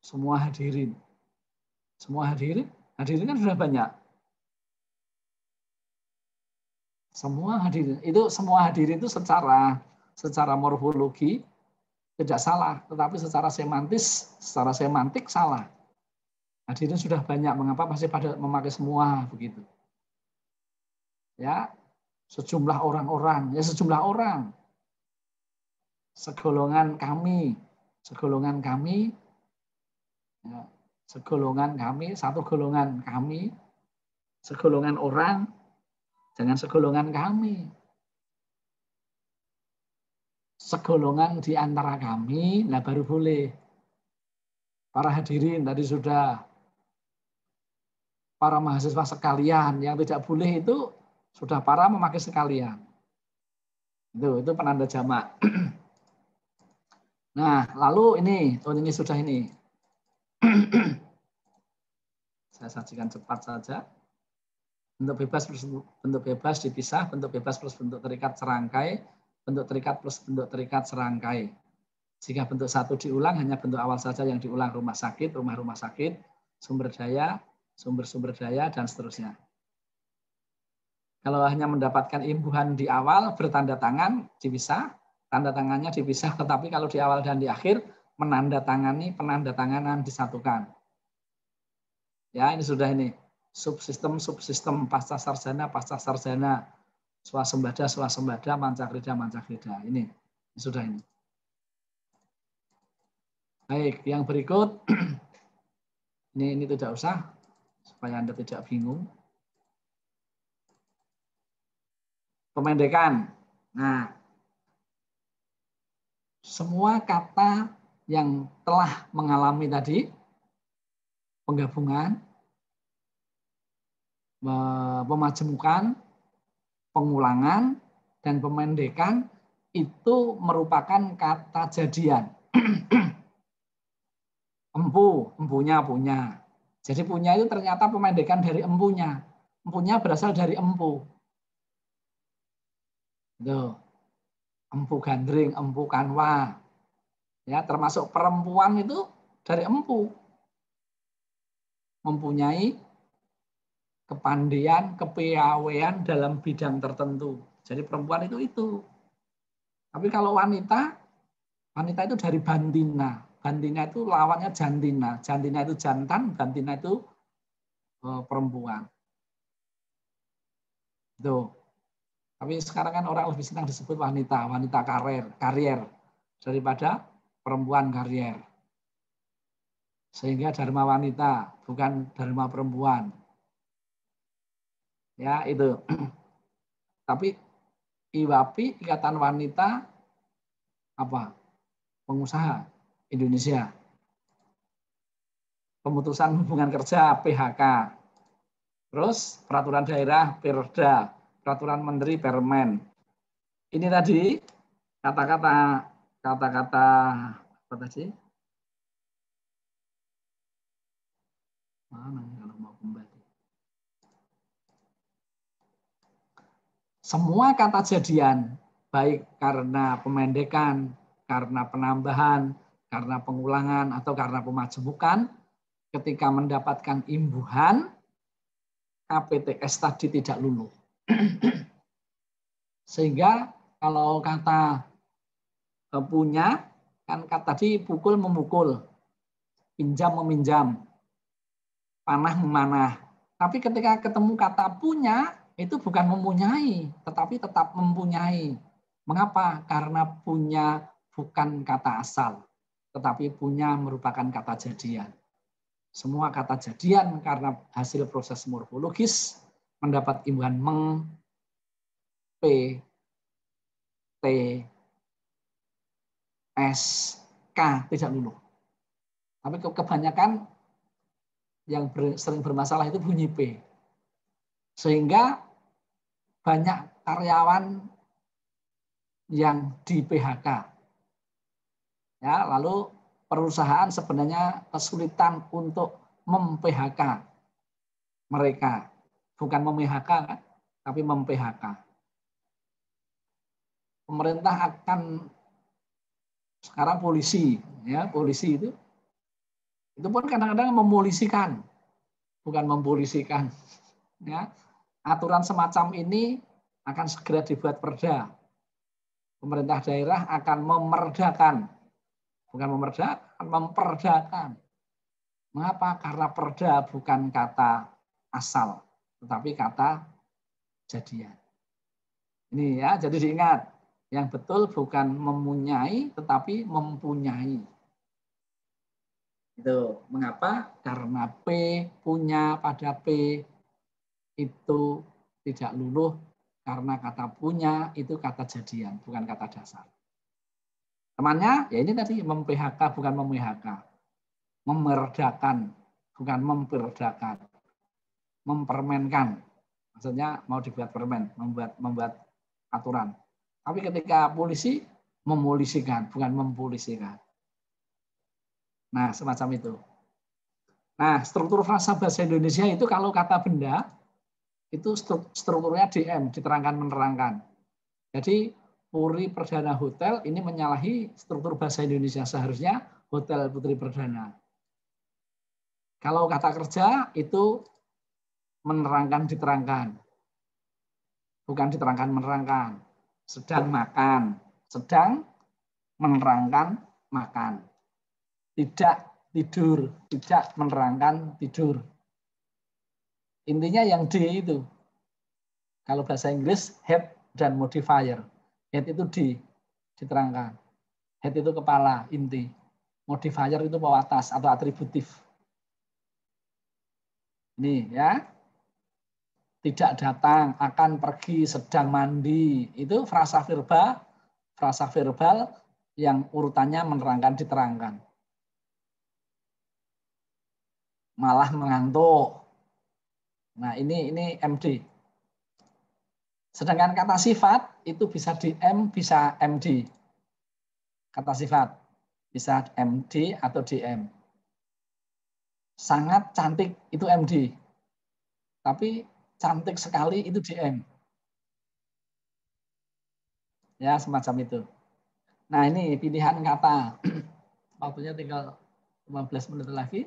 semua hadirin. Semua hadirin kan sudah banyak. Semua hadirin itu secara morfologi tidak salah, tetapi secara semantik salah. Hadirin sudah banyak, mengapa masih pada memakai semua begitu? Ya, sejumlah orang, segolongan kami, ya, satu golongan kami, segolongan orang, jangan segolongan kami. Segolongan di antara kami, nah baru boleh. Para hadirin tadi sudah, para mahasiswa sekalian, yang tidak boleh itu sudah para memakai sekalian. Itu penanda jamak. Nah, lalu ini sudah ini. Saya sajikan cepat saja. Bentuk bebas dipisah, bentuk bebas plus bentuk terikat serangkai, bentuk terikat plus bentuk terikat serangkai. Jika bentuk satu diulang, hanya bentuk awal saja yang diulang, rumah sakit, rumah sakit, sumber daya, sumber daya, dan seterusnya. Kalau hanya mendapatkan imbuhan di awal, bertanda tangan, dipisah, tanda tangannya dipisah, tetapi kalau di awal dan di akhir, menandatangani, penandatanganan disatukan. Ya, ini sudah ini. Subsistem, pasca sarjana, swasembada, mancakrida. Ini sudah ini. Baik, yang berikut, ini tidak usah, supaya Anda tidak bingung. Pemendekan. Nah, semua kata yang telah mengalami tadi, penggabungan, pemajemukan, pengulangan, dan pemendekan itu merupakan kata jadian. Empu, empunya punya. Jadi punya itu ternyata pemendekan dari empunya. Empunya berasal dari empu. Tuh. Empu gandring, empu kanwa. Ya, termasuk perempuan itu dari empu. Mempunyai kepandaian, kepiawaian dalam bidang tertentu. Jadi perempuan itu. Tapi kalau wanita itu dari bantina. Bantina itu lawannya jantina. Jantina itu jantan, bantina itu perempuan. Tuh. Tapi sekarang kan orang lebih senang disebut wanita karier daripada perempuan karier. Sehingga dharma wanita bukan dharma perempuan. Ya, itu. Tapi IWAPI, Ikatan Wanita apa? Pengusaha Indonesia. Pemutusan hubungan kerja PHK. Terus peraturan daerah Perda, peraturan menteri Permen. Ini tadi kata-kata apa tadi? Mana kalau mau kembali? Semua kata jadian, baik karena pemendekan, karena penambahan, karena pengulangan, atau karena pemajemukan, ketika mendapatkan imbuhan, KPTS tadi tidak luluh. Sehingga kalau kata punya, kan kata tadi pukul memukul, pinjam meminjam, panah memanah. Tapi ketika ketemu kata punya, itu bukan mempunyai, tetapi tetap mempunyai. Mengapa? Karena punya bukan kata asal, tetapi punya merupakan kata jadian. Semua kata jadian karena hasil proses morfologis mendapat imbuhan meng, p, t, s, k tidak luluh. Tapi kebanyakan yang sering bermasalah itu bunyi p. Sehingga banyak karyawan yang di PHK. Ya, lalu perusahaan sebenarnya kesulitan untuk mem-PHK mereka. Bukan mem-PHK, tapi mem-PHK. Pemerintah akan sekarang polisi, ya, polisi itu pun kadang-kadang memolisikan, bukan mempolisikan. Ya, aturan semacam ini akan segera dibuat perda. Pemerintah daerah akan memerdakan, bukan memerdakan, memperdakan. Mengapa? Karena perda bukan kata asal, tetapi kata jadian. Ini ya, jadi diingat, yang betul bukan mempunyai, tetapi mempunyai. Itu mengapa? Karena P, punya pada P itu tidak luluh, karena kata punya itu kata jadian, bukan kata dasar. Temannya, ya ini tadi, mem-PHK bukan mem-PHK. Memerdakan, bukan memperdakan. Mempermenkan, maksudnya mau dibuat permen, membuat aturan. Tapi ketika polisi, memolisikan, bukan mempolisikan. Nah, semacam itu. Nah, struktur frasa bahasa Indonesia itu kalau kata benda, itu strukturnya DM, diterangkan menerangkan. Jadi, Puri Perdana Hotel ini menyalahi struktur bahasa Indonesia. Seharusnya Hotel Putri Perdana. Kalau kata kerja itu menerangkan diterangkan. Bukan diterangkan menerangkan. Sedang makan. Sedang menerangkan makan. Tidak tidur. Tidak menerangkan tidur. Intinya yang D itu. Kalau bahasa Inggris, head dan modifier. Head itu D, diterangkan. Head itu kepala, inti. Modifier itu pewatas atau atributif. Ini ya. Tidak datang, akan pergi, sedang mandi. Itu frasa verbal yang urutannya menerangkan diterangkan. Malah mengantuk. Nah, ini MD. Sedangkan kata sifat itu bisa di M, bisa MD. Kata sifat bisa MD atau DM. Sangat cantik itu MD. Tapi cantik sekali itu DM. Ya, semacam itu. Nah, ini pilihan kata. Waktunya tinggal 15 menit lagi.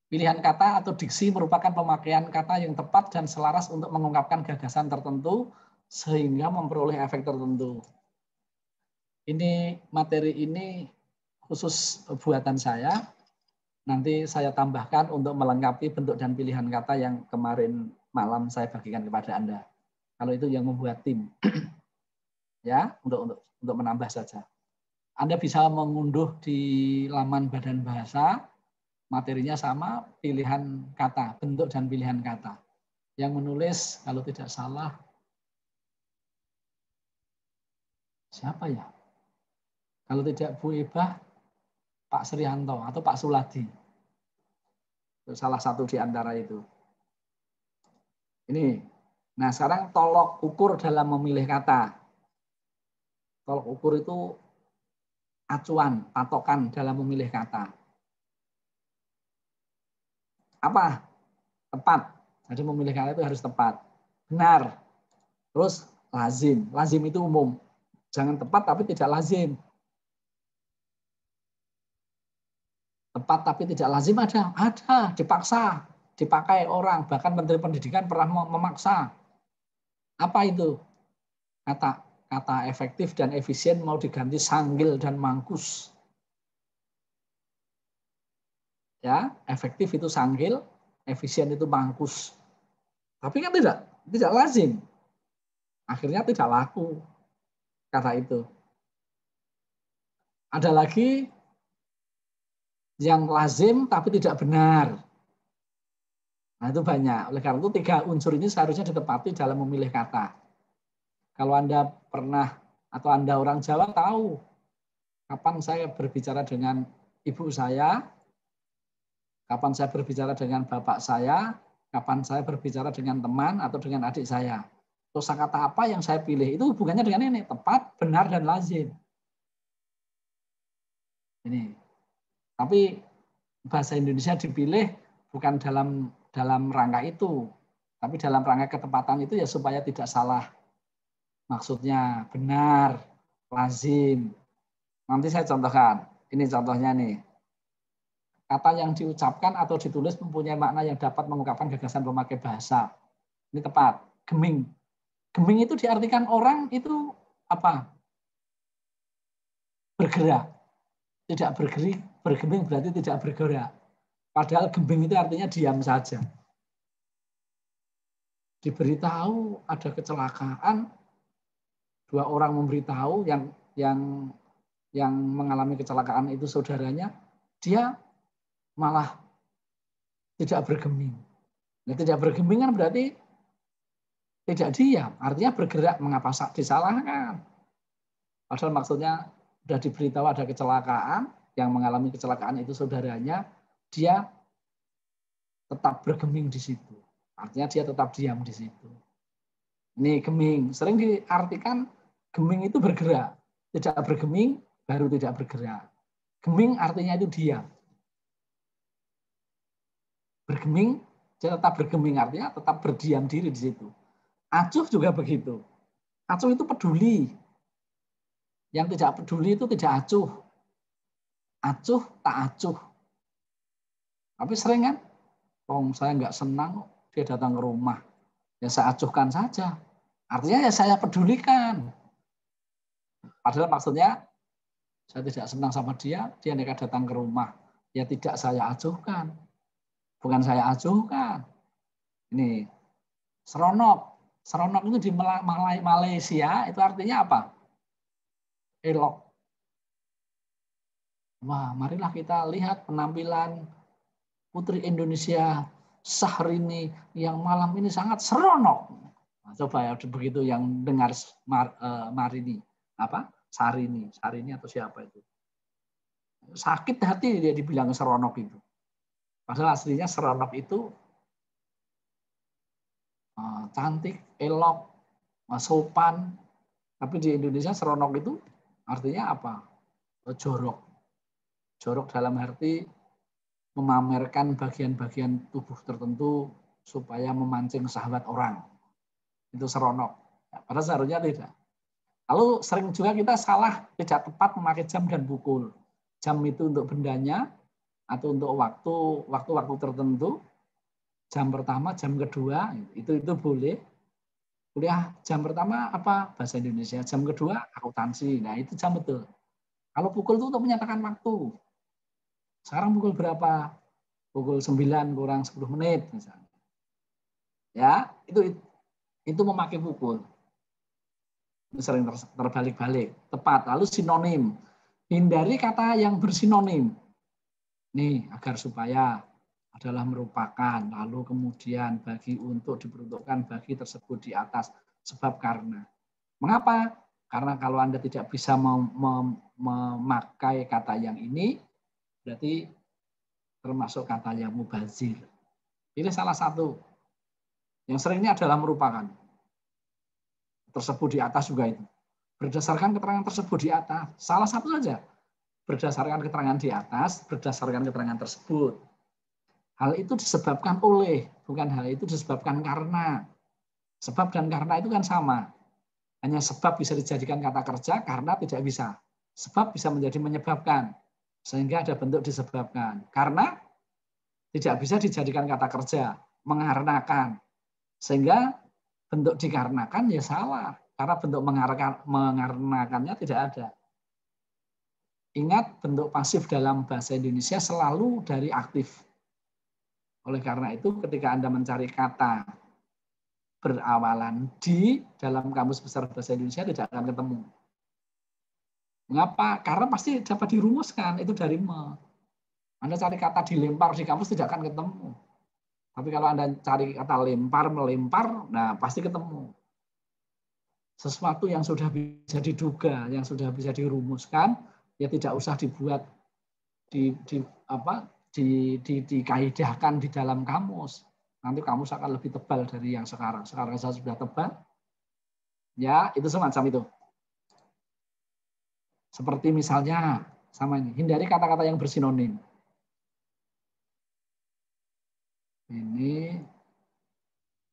Pilihan kata atau diksi merupakan pemakaian kata yang tepat dan selaras untuk mengungkapkan gagasan tertentu sehingga memperoleh efek tertentu. Ini materi ini khusus buatan saya. Nanti saya tambahkan untuk melengkapi bentuk dan pilihan kata yang kemarin malam saya bagikan kepada Anda. Kalau itu yang membuat tim. Ya, untuk menambah saja. Anda bisa mengunduh di laman Badan Bahasa, materinya sama, pilihan kata, bentuk dan pilihan kata. Yang menulis, kalau tidak salah, siapa ya? Kalau tidak Bu Ebah, Pak Srianto atau Pak Suladi. Salah satu di antara itu. Ini. Nah, sekarang tolok ukur dalam memilih kata. Tolok ukur itu acuan, patokan dalam memilih kata. Apa? Tepat. Jadi memilih kata itu harus tepat. Benar. Terus lazim. Lazim itu umum. Jangan tepat tapi tidak lazim. Tepat tapi tidak lazim ada. Ada. Dipaksa. Dipakai orang. Bahkan Menteri Pendidikan pernah memaksa. Apa itu? Kata efektif dan efisien mau diganti sanggil dan mangkus. Ya, efektif itu sanggil, efisien itu mangkus. Tapi kan tidak lazim. Akhirnya tidak laku kata itu. Ada lagi yang lazim tapi tidak benar. Nah, itu banyak. Oleh karena itu 3 unsur ini seharusnya ditepati dalam memilih kata. Kalau Anda pernah atau Anda orang Jawa tahu kapan saya berbicara dengan ibu saya, kapan saya berbicara dengan bapak saya, kapan saya berbicara dengan teman atau dengan adik saya. Kosakata apa yang saya pilih itu hubungannya dengan ini, tepat, benar, dan lazim. Ini. Tapi bahasa Indonesia dipilih bukan dalam rangka itu, tapi dalam rangka ketepatan itu ya supaya tidak salah. Maksudnya benar, lazim. Nanti saya contohkan. Ini contohnya nih. Kata yang diucapkan atau ditulis mempunyai makna yang dapat mengungkapkan gagasan pemakai bahasa. Ini tepat. Geming. Geming itu diartikan orang itu apa? Bergerak. Tidak bergeming berarti tidak bergerak. Padahal gembing itu artinya diam saja. Diberitahu ada kecelakaan, 2 orang memberitahu yang mengalami kecelakaan itu saudaranya, dia malah tidak bergeming. Nah, tidak bergeming kan berarti tidak diam, artinya bergerak. Mengapa disalahkan? Padahal maksudnya sudah diberitahu ada kecelakaan, yang mengalami kecelakaan itu saudaranya, dia tetap bergeming di situ. Artinya dia tetap diam di situ. Ini geming, sering diartikan geming itu bergerak. Tidak bergeming, baru tidak bergerak. Geming artinya itu diam. Bergeming, dia tetap bergeming, artinya tetap berdiam diri di situ. Acuh juga begitu. Acuh itu peduli. Yang tidak peduli itu tidak acuh. Acuh, tak acuh. Tapi sering kan, saya nggak senang, dia datang ke rumah. Ya saya acuhkan saja. Artinya ya saya pedulikan. Padahal maksudnya, saya tidak senang sama dia nekat datang ke rumah. Ya tidak saya acuhkan. Bukan saya acuhkan. Ini, seronok. Seronok itu di Malaysia, itu artinya apa? Elok. Wah, marilah kita lihat penampilan Putri Indonesia Syahrini yang malam ini sangat seronok. Nah, coba ya begitu yang dengar Marini, apa? Sarini atau siapa itu? Sakit hati dia dibilang seronok itu. Padahal aslinya seronok itu cantik, elok, sopan. Tapi di Indonesia seronok itu artinya apa? Jorok. Jorok dalam arti memamerkan bagian-bagian tubuh tertentu supaya memancing syahwat orang. Itu seronok. Padahal seharusnya tidak. Lalu sering juga kita salah, tidak tepat memakai jam dan pukul. Jam itu untuk bendanya atau untuk waktu tertentu. Jam pertama, jam kedua, itu boleh. Kuliah jam pertama apa? Bahasa Indonesia. Jam kedua akuntansi. Nah, itu jam betul. Kalau pukul itu untuk menyatakan waktu. Sekarang pukul berapa? Pukul 9 kurang 10 menit misalnya. Ya, itu memakai pukul. Itu sering terbalik-balik. Tepat. Lalu sinonim. Hindari kata yang bersinonim. Nih, agar supaya adalah merupakan, lalu kemudian bagi untuk diperuntukkan bagi tersebut di atas, sebab karena. Mengapa? Karena kalau Anda tidak bisa memakai kata yang ini, berarti termasuk kata yang mubazir. Ini salah satu. Yang sering ini adalah merupakan. Tersebut di atas juga itu. Berdasarkan keterangan tersebut di atas, salah satu saja. Berdasarkan keterangan di atas, berdasarkan keterangan tersebut. Hal itu disebabkan oleh, bukan hal itu disebabkan karena. Sebab dan karena itu kan sama. Hanya sebab bisa dijadikan kata kerja, karena tidak bisa. Sebab bisa menjadi menyebabkan. Sehingga ada bentuk disebabkan. Karena tidak bisa dijadikan kata kerja, mengarenakan. Sehingga bentuk dikarenakan ya salah. Karena bentuk mengarenakannya tidak ada. Ingat, bentuk pasif dalam bahasa Indonesia selalu dari aktif. Oleh karena itu, ketika Anda mencari kata berawalan di dalam kamus besar bahasa Indonesia tidak akan ketemu. Mengapa? Karena pasti dapat dirumuskan, itu dari me. Anda cari kata dilempar di kamus tidak akan ketemu. Tapi kalau Anda cari kata lempar, melempar, nah pasti ketemu. Sesuatu yang sudah bisa diduga, yang sudah bisa dirumuskan, ya tidak usah dibuat dikaidahkan di dalam kamus. Nanti kamus akan lebih tebal dari yang sekarang. Sekarang saya sudah tebal. Ya, itu semacam itu. Seperti misalnya, sama ini, hindari kata-kata yang bersinonim. Ini,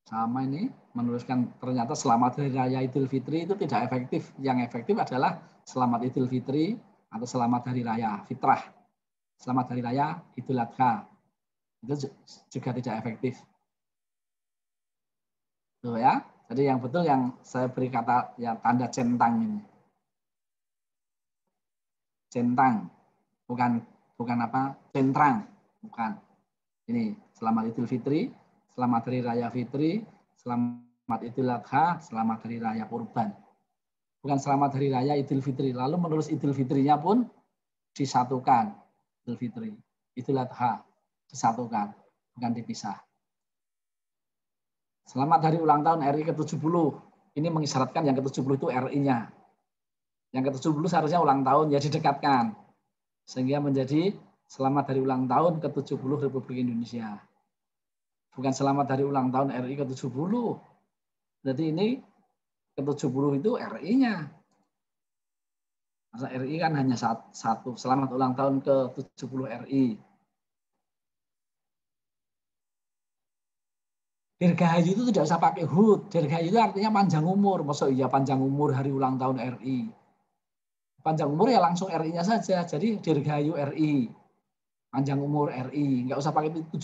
sama ini, menuliskan ternyata selamat hari raya Idul Fitri itu tidak efektif. Yang efektif adalah selamat Idul Fitri atau selamat hari raya fitrah. Selamat hari raya Idul Adha. Itu juga tidak efektif. Tuh ya. Jadi yang betul yang saya beri kata ya tanda centang ini. Centang. Bukan apa? Centrang. Bukan. Ini selamat Idul Fitri, selamat hari raya Fitri, selamat Idul Adha, selamat hari raya Kurban. Bukan selamat hari raya Idul Fitri. Lalu menulis Idul Fitrinya pun disatukan. Idul Fitri, Idul Adha disatukan, bukan dipisah. Selamat hari ulang tahun RI ke-70. Ini mengisyaratkan yang ke-70 itu RI-nya. Yang ke-70 seharusnya ulang tahun, ya didekatkan. Sehingga menjadi selamat hari ulang tahun ke-70 Republik Indonesia. Bukan selamat hari ulang tahun RI ke-70. Berarti ini ke-70 itu RI-nya. Masa RI kan hanya satu. Selamat ulang tahun ke-70 RI. Dirgahayu itu tidak usah pakai hud. Dirgahayu itu artinya panjang umur. Maksudnya iya panjang umur hari ulang tahun RI. Panjang umur ya langsung RI-nya saja. Jadi Dirgahayu RI. Panjang umur RI. Nggak usah pakai 70.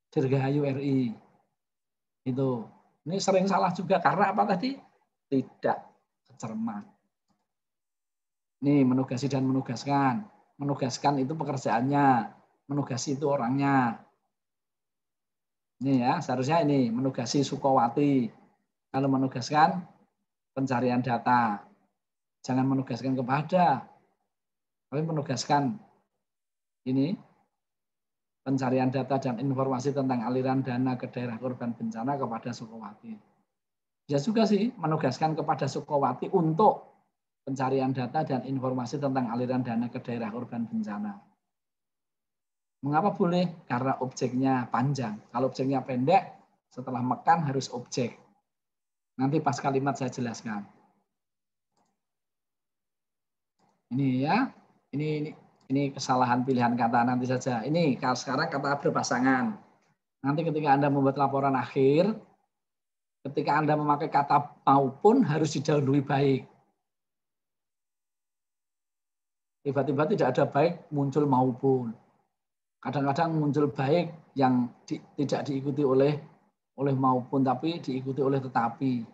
Dirgahayu RI. Itu. Ini sering salah juga. Karena apa tadi? Tidak cermat. Nih, menugasi dan menugaskan. Menugaskan itu pekerjaannya. Menugasi itu orangnya. Ini ya, seharusnya ini menugasi Sukowati. Kalau menugaskan pencarian data. Jangan menugaskan kepada. Tapi menugaskan ini pencarian data dan informasi tentang aliran dana ke daerah korban bencana kepada Sukowati. Ya juga sih, menugaskan kepada Sukowati untuk pencarian data dan informasi tentang aliran dana ke daerah korban bencana. Mengapa boleh? Karena objeknya panjang. Kalau objeknya pendek, setelah mekan harus objek. Nanti pas kalimat saya jelaskan. Ini ya, ini kesalahan pilihan kata nanti saja. Ini sekarang kata berpasangan. Nanti ketika Anda membuat laporan akhir, ketika Anda memakai kata maupun harus didahului baik. Tiba-tiba tidak ada baik muncul maupun. Kadang-kadang muncul baik yang tidak diikuti oleh maupun, tapi diikuti oleh tetapi.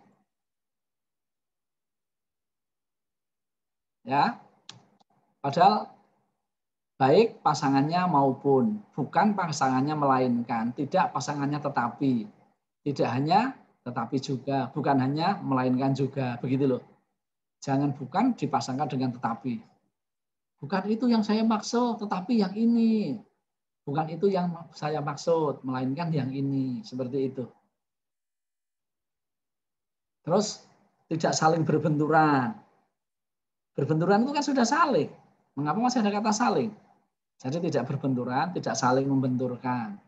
Ya, padahal baik pasangannya maupun, bukan pasangannya melainkan, tidak pasangannya tetapi, tidak hanya tetapi juga, bukan hanya melainkan juga, begitu loh. Jangan bukan dipasangkan dengan tetapi. Bukan itu yang saya maksud, tetapi yang ini. Bukan itu yang saya maksud, melainkan yang ini. Seperti itu. Terus tidak saling berbenturan. Berbenturan itu kan sudah saling. Mengapa masih ada kata saling? Jadi tidak berbenturan, tidak saling membenturkan.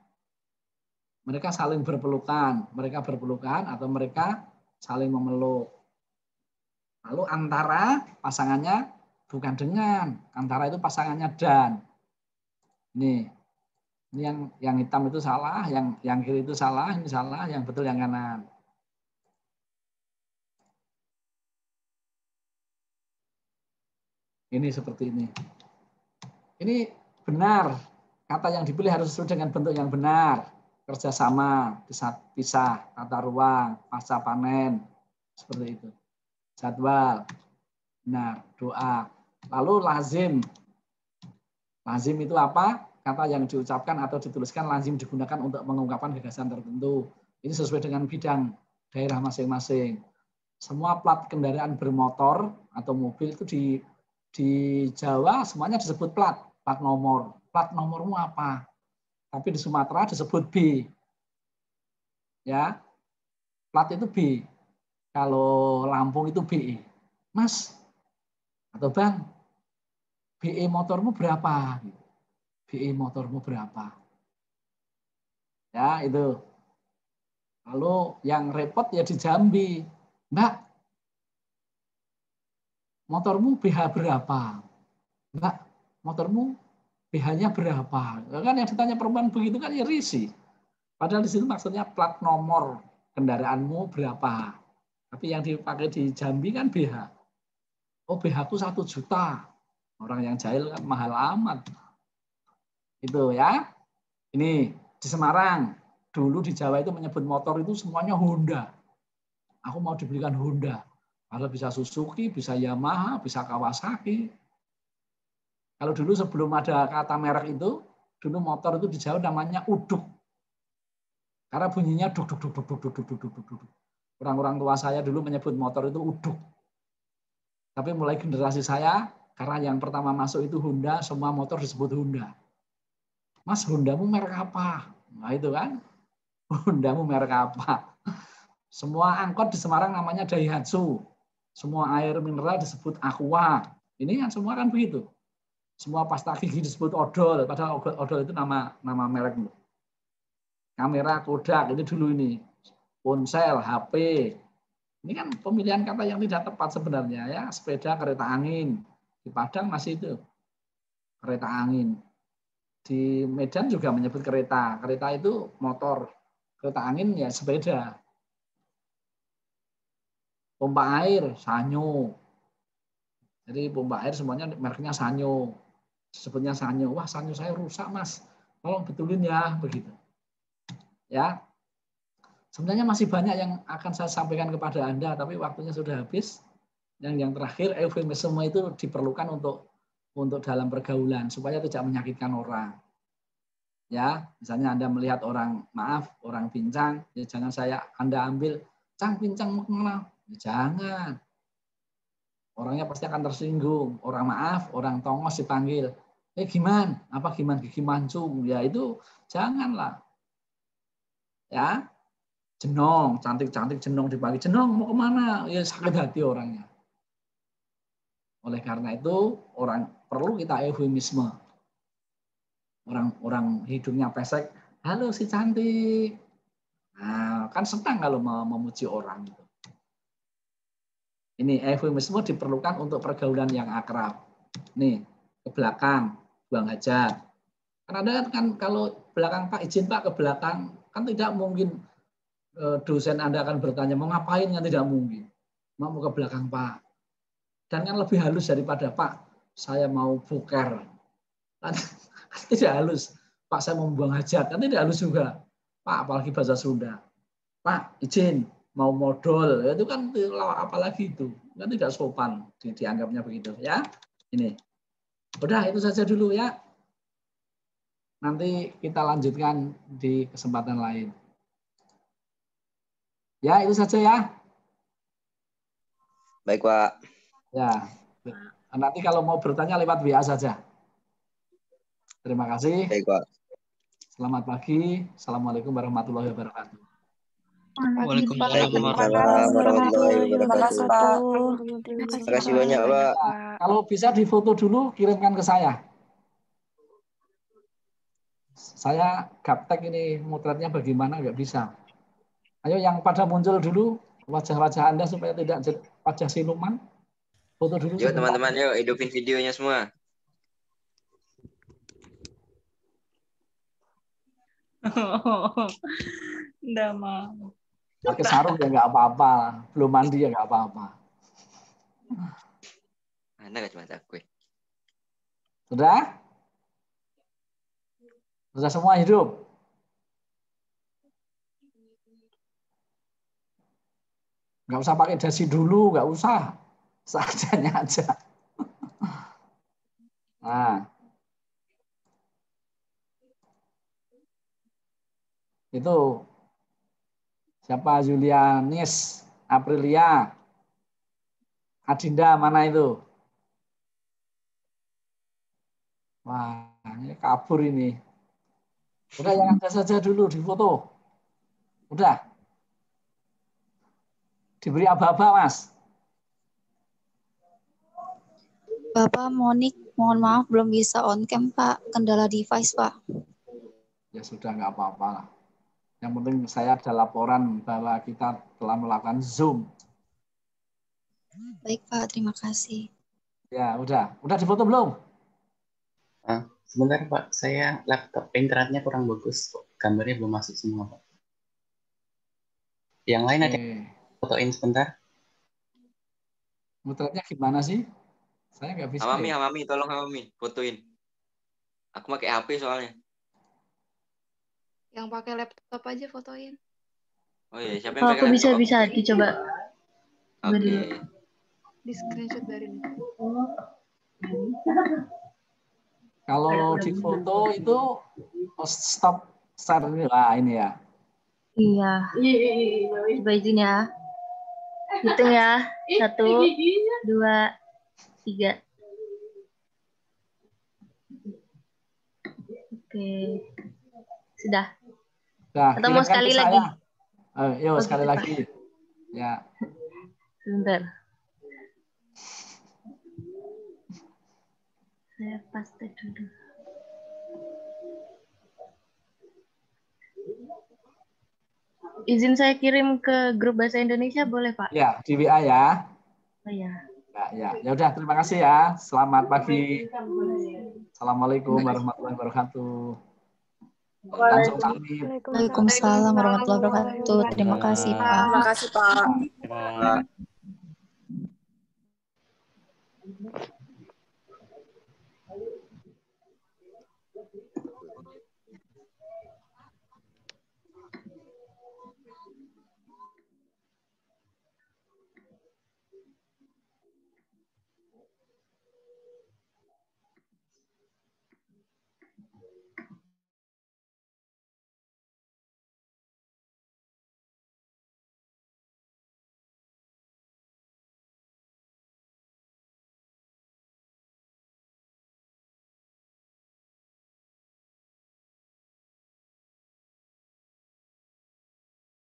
Mereka saling berpelukan. Mereka berpelukan atau mereka saling memeluk. Lalu antara pasangannya bukan dengan. Antara itu pasangannya dan. Ini yang hitam itu salah, yang kiri itu salah, ini salah, yang betul yang kanan. Ini seperti ini. Ini benar. Kata yang dipilih harus sesuai dengan bentuk yang benar. Kerjasama, pisah, tata ruang, pasca panen. Seperti itu. Jadwal. Benar. Doa. Lalu lazim. Lazim itu apa? Kata yang diucapkan atau dituliskan lazim digunakan untuk mengungkapkan gagasan tertentu. Ini sesuai dengan bidang daerah masing-masing. Semua plat kendaraan bermotor atau mobil itu di Jawa semuanya disebut plat nomor. Plat nomormu apa? Tapi di Sumatera disebut B. Ya. Plat itu B. Kalau Lampung itu BE. Mas atau Bang, BE motormu berapa? BE motormu berapa? Ya, itu. Lalu yang repot ya di Jambi. Mbak, motormu BH berapa? Mbak, motormu BH-nya berapa? Kan yang ditanya perempuan begitu kan ya risih. Padahal di situ maksudnya plat nomor kendaraanmu berapa. Tapi yang dipakai di Jambi kan BH. Oh, BH-ku 1 juta. Orang yang jahil kan mahal amat. Itu ya. Ini di Semarang. Dulu di Jawa itu menyebut motor itu semuanya Honda. Aku mau dibelikan Honda. Ada bisa Suzuki, bisa Yamaha, bisa Kawasaki. Kalau dulu sebelum ada kata merek itu, dulu motor itu di Jawa namanya uduk. Karena bunyinya duk duk duk duk duk duk duk duk duk duk. Orang-orang tua saya dulu menyebut motor itu uduk. Tapi mulai generasi saya, karena yang pertama masuk itu Honda, semua motor disebut Honda. Mas, Hondamu merek apa? Nah itu kan, Hondamu merek apa? Semua angkot di Semarang namanya Daihatsu. Semua air mineral disebut Aqua. Ini kan semua kan begitu. Semua pasta gigi disebut odol. Padahal odol itu nama merek. Kamera Kodak, ini dulu ini. Ponsel, HP. Ini kan pemilihan kata yang tidak tepat sebenarnya ya. Sepeda, kereta angin. Di Padang masih itu. Kereta angin. Di Medan juga menyebut kereta. Kereta itu motor. Kereta angin ya sepeda. Pompa air, Sanyo. Jadi pompa air semuanya mereknya Sanyo. Sebutnya Sanyo. Wah, Sanyo saya rusak, Mas. Tolong betulin ya, begitu. Ya. Sebenarnya masih banyak yang akan saya sampaikan kepada Anda, tapi waktunya sudah habis. Yang terakhir, eufemisme itu diperlukan untuk dalam pergaulan supaya tidak menyakitkan orang. Ya, misalnya Anda melihat orang orang pincang, ya jangan Anda ambil, "Cang, pincang mau kemana?" Ya, jangan. Orangnya pasti akan tersinggung. Orang orang tongos dipanggil, gimana? Apa gimana gigi mancung? Ya itu janganlah. Ya, Jenong, cantik-cantik Jenong dipanggil, "Jenong mau kemana?" Ya sakit hati orangnya. Oleh karena itu perlu kita eufemisme. Orang hidungnya pesek, "Halo si cantik." Nah, kan senang kalau memuji orang itu. Ini eufemisme diperlukan untuk pergaulan yang akrab. Nih, ke belakang, buang hajat. Karena kan kalau belakang Pak, izin Pak ke belakang, kan tidak mungkin dosen Anda akan bertanya, mau ngapain? Kan tidak mungkin. Mau ke belakang Pak. Dan kan lebih halus daripada Pak, saya mau boker. Kan tidak halus. Pak, saya mau buang hajat. Kan tidak halus juga. Pak, apalagi bahasa Sunda. Pak, izin, mau modal. Itu kan apalagi itu. Kan tidak sopan dianggapnya begitu. Ya, ini. Udah, itu saja dulu ya. Nanti kita lanjutkan di kesempatan lain. Ya, itu saja ya. Baik, Pak. Ya. Nanti kalau mau bertanya lewat WA saja. Terima kasih. Baik, Pak. Selamat pagi. Assalamualaikum warahmatullahi wabarakatuh. Waalaikumsalam warahmatullahi wabarakatuh. Terima kasih banyak, Pak. Kalau bisa difoto dulu, kirimkan ke saya. Saya gaptek ini motretnya bagaimana, nggak bisa. Ayo yang pada muncul dulu wajah-wajah Anda supaya tidak wajah siluman. Foto dulu. Yuk teman-teman, yuk hidupin videonya semua. Nggak mau. Pakai sarung ya nggak apa-apa. Belum mandi ya nggak apa-apa. Anda nggak cuma takut. Sudah? Sudah semua hidup? Nggak usah pakai dasi dulu, nggak usah. Seadanya aja. Nah. Itu. Siapa? Julianis, Aprilia. Adinda, mana itu? Wah, ini kabur ini. Udah yang ada saja dulu difoto. Udah. Diberi aba-aba, Mas. Bapak Monik, mohon maaf belum bisa on cam, Pak. Kendala device, Pak. Ya sudah, nggak apa-apa lah. Yang penting saya ada laporan bahwa kita telah melakukan Zoom. Baik, Pak. Terima kasih. Ya, udah. Udah difoto belum? Sebentar, Pak. Saya laptop internetnya kurang bagus. Gambarnya belum masuk semua, Pak. Yang lain ada fotoin sebentar. Motretnya gimana sih? Saya nggak bisa. Hamami, tolong Hamami, fotoin. Aku pakai HP soalnya. Yang pakai laptop aja fotoin. Oh iya, siapa yang pakai laptop? Aku bisa dicoba. Oke. Di screenshot dari ini. Kalau di foto itu stop share ini ya. Iya. Coba izin ya. Hitung ya. 1, 2, 3. Oke. Sudah. Atau mau sekali lagi? Yuk, sekali lagi. Ya. Sebentar. Saya paste dulu. Izin saya kirim ke grup bahasa Indonesia boleh, Pak? Ya, di WA ya. Oh ya. Ya udah, terima kasih ya. Selamat pagi. Assalamualaikum warahmatullahi wabarakatuh. Langsung kami. Waalaikumsalam warahmatullahi wabarakatuh. Terima kasih, Pak. Terima kasih, Pak.